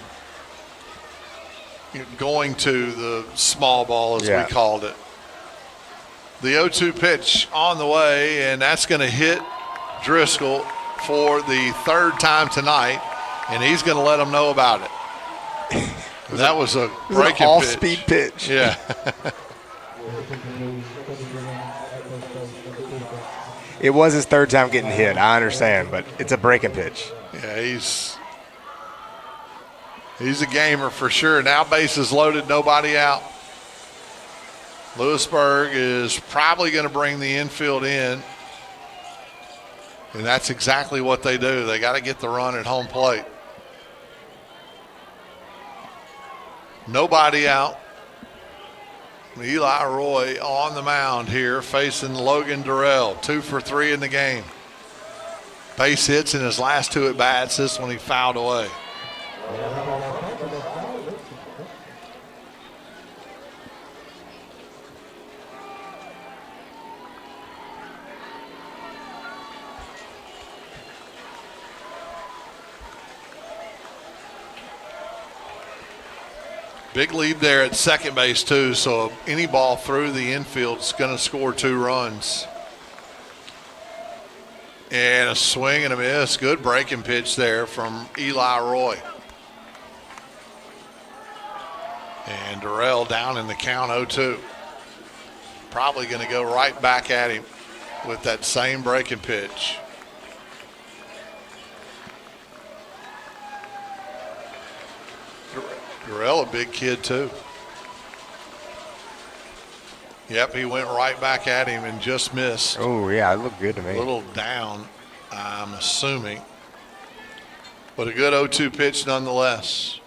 going to the small ball, as we called it. The 0-2 pitch on the way, and that's going to hit Driscoll for the third time tonight, and he's going to let them know about it. That was a breaking pitch. Off-speed pitch. Yeah. It was his third time getting hit. I understand, but it's a breaking pitch. Yeah, he's a gamer for sure. Now bases loaded, nobody out. Lewisburg is probably going to bring the infield in, and that's exactly what they do. They got to get the run at home plate. Nobody out. Eli Roy on the mound here facing Logan Durrell. 2 for 3 in the game. Base hits in his last 2 at bats. This one he fouled away. Big lead there at second base, too, so any ball through the infield is going to score 2 runs. And a swing and a miss. Good breaking pitch there from Eli Roy. And Durrell down in the count 0-2. Probably going to go right back at him with that same breaking pitch. Durrell, a big kid, too. Yep, he went right back at him and just missed. Oh, yeah, it looked good to me. A little down, I'm assuming. But a good 0-2 pitch nonetheless.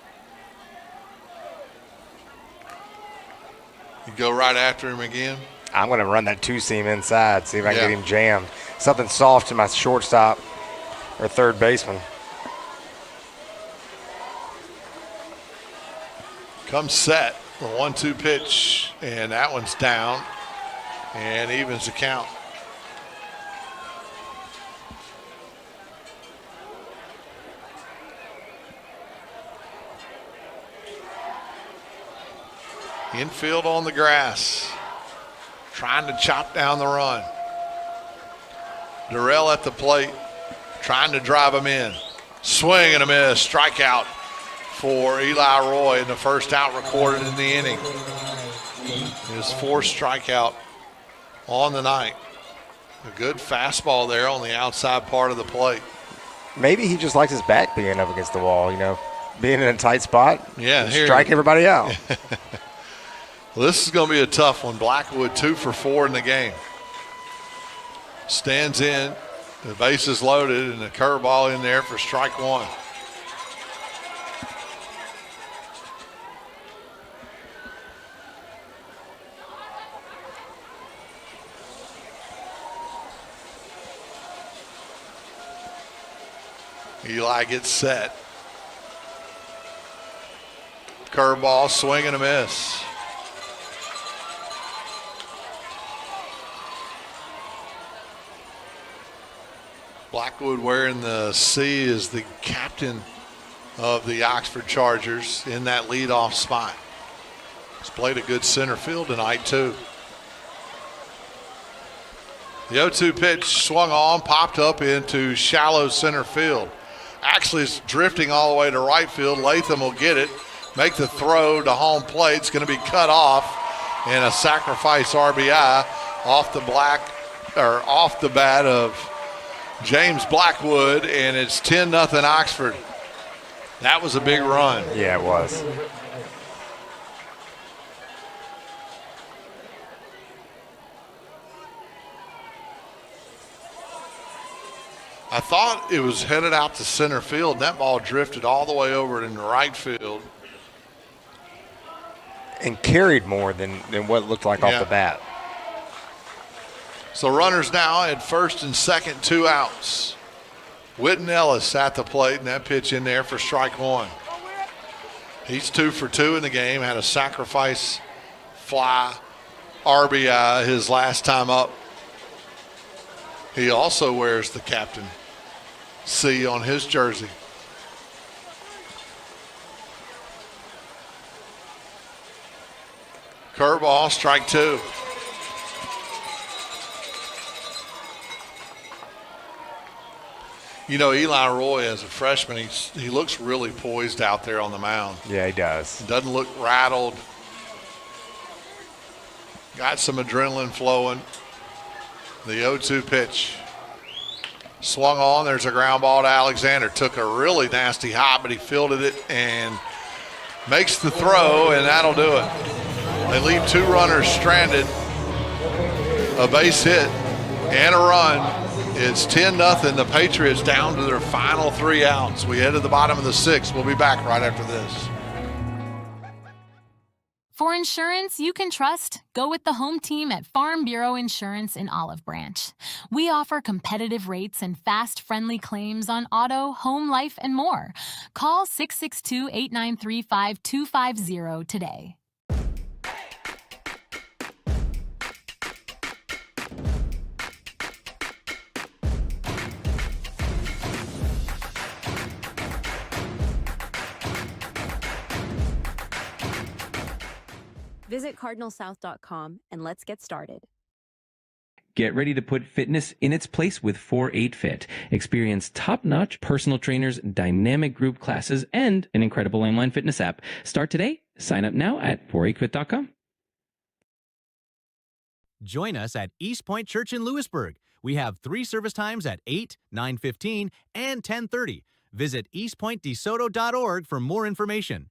You go right after him again? I'm going to run that 2-seam inside, see if I can get him jammed. Something soft to my shortstop or third baseman. Comes set, the 1-2 pitch, and that one's down and evens the count. Infield on the grass, trying to chop down the run. Durrell at the plate, trying to drive him in. Swing and a miss, strikeout for Eli Roy, and the first out recorded in the inning. His 4th strikeout on the night. A good fastball there on the outside part of the plate. Maybe he just likes his back being up against the wall, being in a tight spot. Yeah, strike everybody out. Well, this is going to be a tough one. Blackwood 2 for 4 in the game. Stands in, the base is loaded, and the curveball in there for strike 1. Eli gets set. Curveball, swing and a miss. Blackwood wearing the C is the captain of the Oxford Chargers in that leadoff spot. He's played a good center field tonight, too. The 0-2 pitch swung on, popped up into shallow center field. Actually, it's drifting all the way to right field. Latham will get it, make the throw to home plate. It's going to be cut off, and a sacrifice RBI off the bat of James Blackwood, and it's 10-0 Oxford. That was a big run. Yeah, it was. I thought it was headed out to center field, and that ball drifted all the way over into right field. And carried more than what it looked like off the bat. So runners now at first and second, 2 outs. Whitten Ellis at the plate, and that pitch in there for strike one. He's 2 for 2 in the game, had a sacrifice fly RBI his last time up. He also wears the captain C on his jersey. Curveball, strike 2. You know, Eli Roy, as a freshman, he looks really poised out there on the mound. Yeah, he does. Doesn't look rattled. Got some adrenaline flowing. The 0-2 pitch. Swung on. There's a ground ball to Alexander. Took a really nasty hop, but he fielded it and makes the throw, and that'll do it. They leave 2 runners stranded. A base hit and a run. It's 10-0. The Patriots down to their final 3 outs. We head to the bottom of the 6th. We'll be back right after this. For insurance you can trust, go with the home team at Farm Bureau Insurance in Olive Branch. We offer competitive rates and fast, friendly claims on auto, home, life, and more. Call 662-893-5250 today. Visit cardinalsouth.com and let's get started. Get ready to put fitness in its place with 4-8 Fit. Experience top-notch personal trainers, dynamic group classes, and an incredible online fitness app. Start today. Sign up now at 48fit.com. Join us at Eastpoint Church in Lewisburg. We have 3 service times at 8, 9:15, and 10:30. Visit eastpointdesoto.org for more information.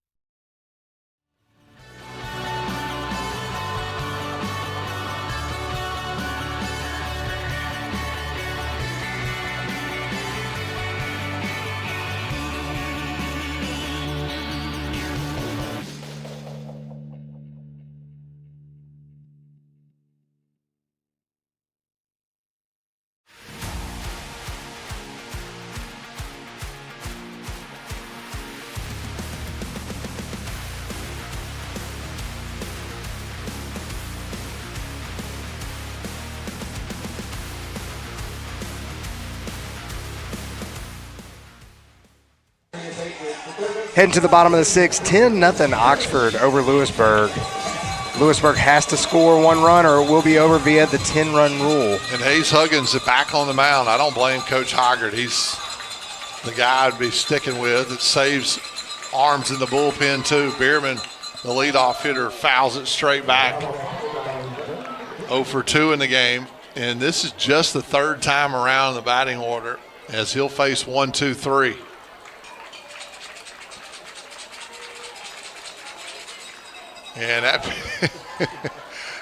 Heading to the bottom of the 6th, 10-0 Oxford over Lewisburg. Lewisburg has to score 1 run or it will be over via the 10-run rule. And Hayes Huggins is back on the mound. I don't blame Coach Hoggard. He's the guy I'd be sticking with. It saves arms in the bullpen too. Bierman, the leadoff hitter, fouls it straight back. 0 for 2 in the game. And this is just the 3rd time around in the batting order as he'll face 1, 2, 3. And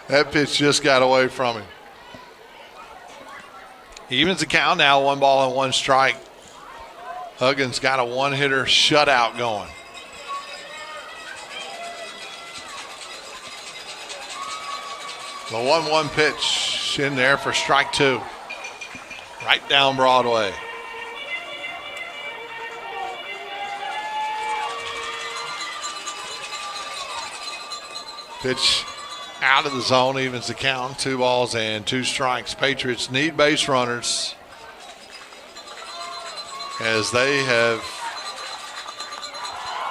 that pitch just got away from him. He evens the count now, 1 ball and 1 strike. Huggins got a 1-hitter shutout going. The 1-1 pitch in there for strike 2. Right down Broadway. Pitch out of the zone, evens the count, 2 balls and 2 strikes. Patriots need base runners as they have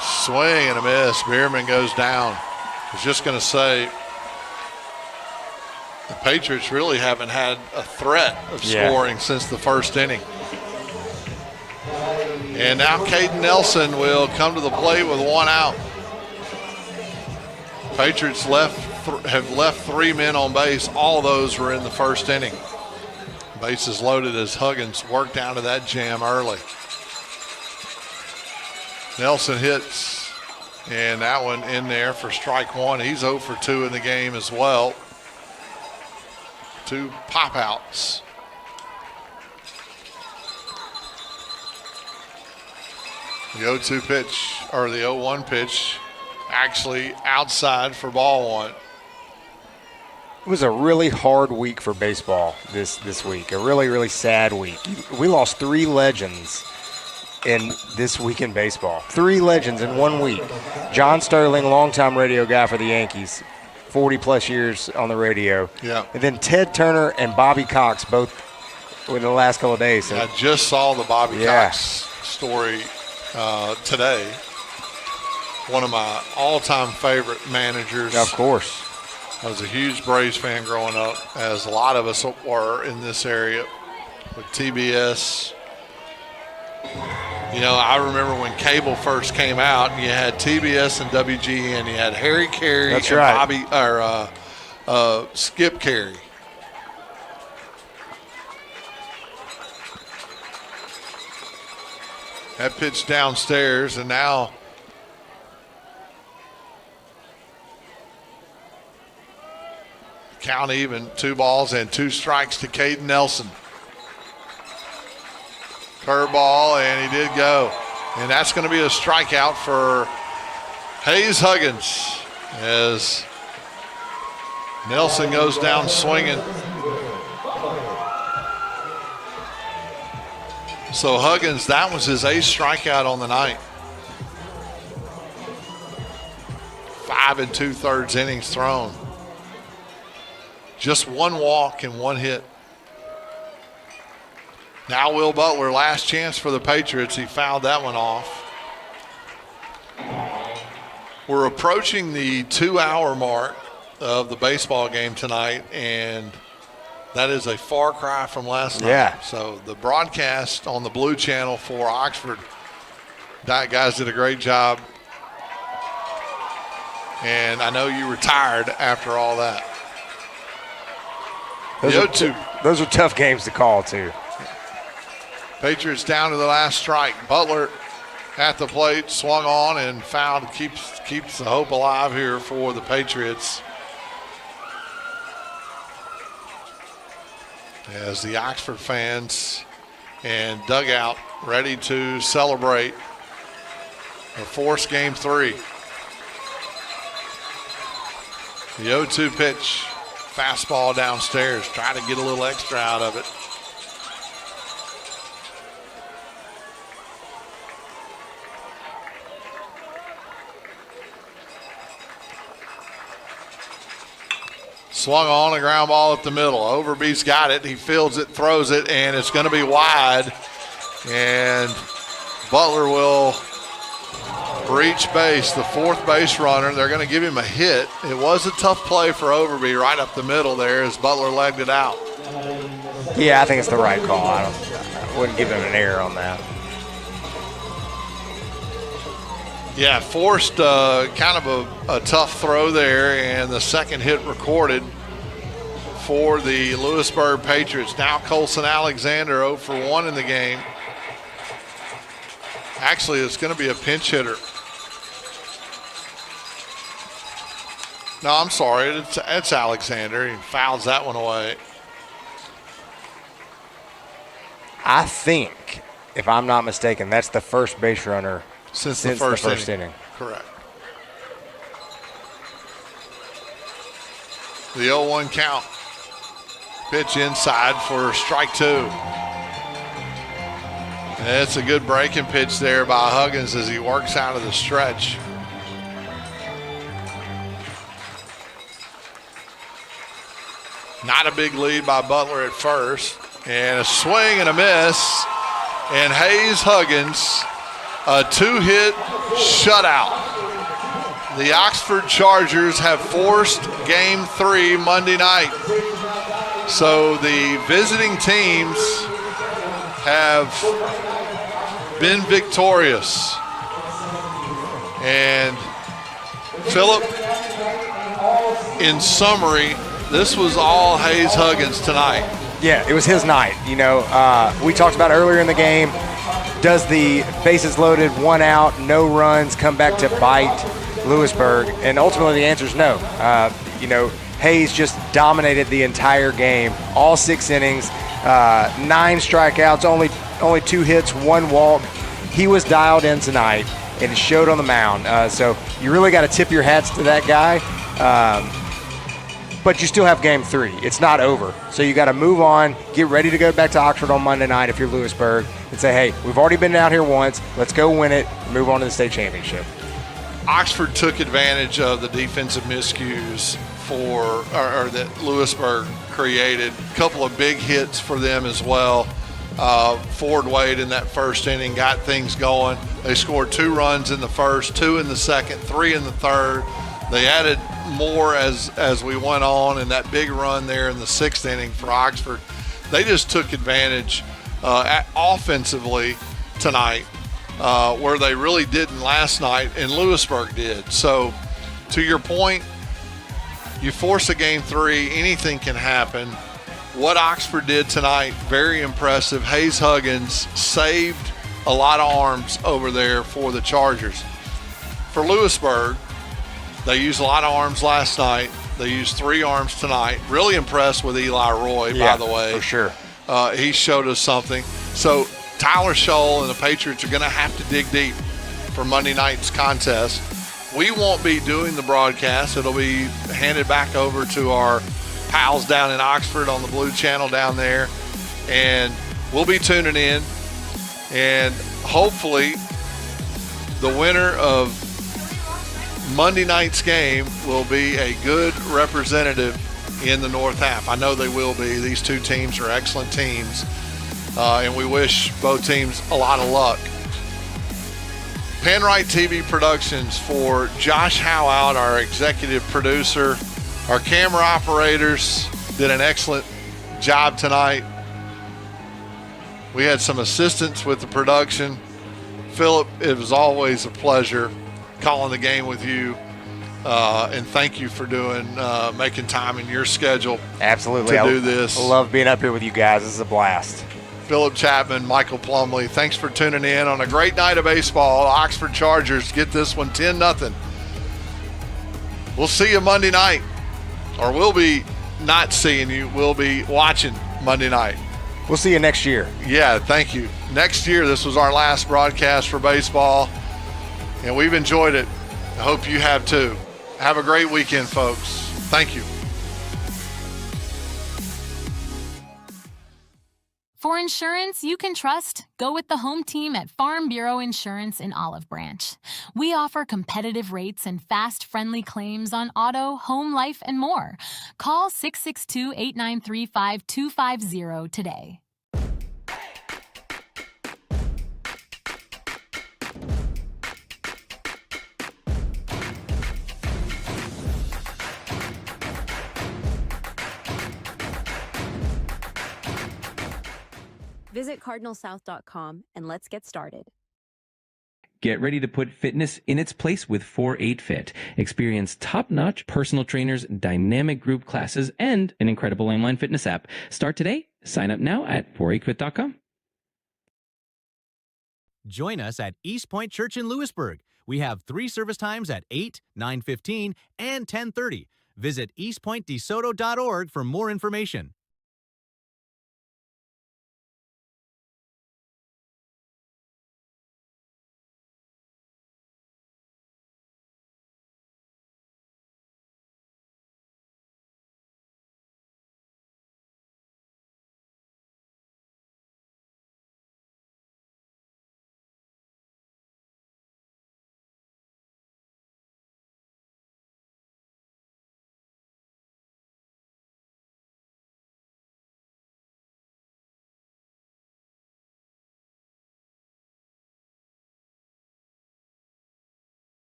swing and a miss. Bierman goes down. I was just going to say, the Patriots really haven't had a threat of scoring since the 1st inning. And now Caden Nelson will come to the plate with 1 out. Patriots have left 3 men on base. All of those were in the 1st inning. Bases loaded as Huggins worked out of that jam early. Nelson hits, and that one in there for strike 1. He's 0 for 2 in the game as well. 2 pop outs. The 0-2 pitch, or the 0-1 pitch, actually outside for ball 1. It was a really hard week for baseball this week, a really, really sad week. We lost 3 legends in this week in baseball. 3 legends in 1 week. John Sterling, longtime radio guy for the Yankees, 40-plus years on the radio. Yeah. And then Ted Turner and Bobby Cox, both within the last couple of days. So. I just saw the Bobby Cox story today. One of my all-time favorite managers. Of course. I was a huge Braves fan growing up, as a lot of us were in this area with TBS. You know, I remember when cable first came out, and you had TBS and WGN. You had Harry Carey That's and right. Skip Carey. That pitch downstairs, and now count even, 2 balls and 2 strikes to Caden Nelson. Curveball, and he did go. And that's going to be a strikeout for Hayes Huggins as Nelson goes down swinging. So Huggins, that was his 8th strikeout on the night. 5 2/3 innings thrown. Just 1 walk and 1 hit. Now Will Butler, last chance for the Patriots. He fouled that one off. We're approaching the 2-hour mark of the baseball game tonight, and that is a far cry from last night. Yeah. So the broadcast on the Blue Channel for Oxford, that guys did a great job. And I know you were tired after all that. Those are tough games to call, too. Patriots down to the last strike. Butler at the plate, swung on and fouled. Keeps the hope alive here for the Patriots. As the Oxford fans and dugout ready to celebrate or force game 3. The 0-2 pitch. Fastball downstairs. Try to get a little extra out of it. Swung on, a ground ball up the middle. Overby's got it. He fields it, throws it, and it's going to be wide. And Butler will reach base, the 4th base runner. They're going to give him a hit. It was a tough play for Overby right up the middle there as Butler legged it out. Yeah, I think it's the right call. I wouldn't give him an error on that. Yeah, forced kind of a tough throw there, and the second hit recorded for the Lewisburg Patriots. Now Colson Alexander 0 for 1 in the game. Actually, it's going to be a pinch hitter. No, I'm sorry. It's Alexander. He fouls that one away. I think, if I'm not mistaken, that's the first base runner since the first inning. Correct. The 0-1 count. Pitch inside for strike 2. And it's a good breaking pitch there by Huggins as he works out of the stretch. Not a big lead by Butler at first. And a swing and a miss. And Hayes Huggins, a 2-hit shutout. The Oxford Chargers have forced game 3 Monday night. So the visiting teams have been victorious. And Philip, in summary, this was all Hayes Huggins tonight. Yeah, it was his night. You know, we talked about earlier in the game, does the bases loaded, 1 out, no runs come back to bite Lewisburg? And ultimately the answer is no. You know, Hayes just dominated the entire game, all 6 innings, 9 strikeouts, only 2 hits, 1 walk. He was dialed in tonight, and it showed on the mound. So you really got to tip your hats to that guy. but you still have game 3. It's not over. So you got to move on, get ready to go back to Oxford on Monday night if you're Lewisburg, and say, hey, we've already been down here once. Let's go win it and move on to the state championship. Oxford took advantage of the defensive miscues that Lewisburg created. A couple of big hits for them as well. Ford Wade in that first inning got things going. They scored 2 runs in the first, 2 in the second, 3 in the third. They added more as we went on, and that big run there in the 6th inning for Oxford. They just took advantage offensively tonight, where they really didn't last night, and Lewisburg did. So to your point, you force a game 3, anything can happen. What Oxford did tonight, very impressive. Hayes Huggins saved a lot of arms over there for the Chargers. For Lewisburg, they used a lot of arms last night. They used 3 arms tonight. Really impressed with Eli Roy, by the way. For sure. He showed us something. So Tyler Scholl and the Patriots are going to have to dig deep for Monday night's contest. We won't be doing the broadcast. It'll be handed back over to our pals down in Oxford on the Blue Channel down there. And we'll be tuning in. And hopefully the winner of Monday night's game will be a good representative in the North Half. I know they will be. These 2 teams are excellent teams, and we wish both teams a lot of luck. PanRight TV Productions, for Josh Howout, our executive producer. Our camera operators did an excellent job tonight. We had some assistance with the production. Philip, it was always a pleasure calling the game with you, and thank you for making time in your schedule. Absolutely. To do this. I love being up here with you guys. This is a blast. Philip Chapman, Michael Plumley, thanks for tuning in on a great night of baseball. Oxford Chargers get this one 10-0. We'll see you Monday night, or we'll be not seeing you. We'll be watching Monday night. We'll see you next year. Yeah, thank you. Next year, this was our last broadcast for baseball, and we've enjoyed it. I hope you have too. Have a great weekend, folks. Thank you. For insurance you can trust, go with the home team at Farm Bureau Insurance in Olive Branch. We offer competitive rates and fast, friendly claims on auto, home, life, and more. Call 662-893-5250 today. Visit cardinalsouth.com and let's get started. Get ready to put fitness in its place with 48 Fit. Experience top-notch personal trainers, dynamic group classes, and an incredible online fitness app. Start today. Sign up now at 48fit.com. Join us at Eastpoint Church in Lewisburg. We have 3 service times at 8, 9:15, and 10:30. Visit eastpointdesoto.org for more information.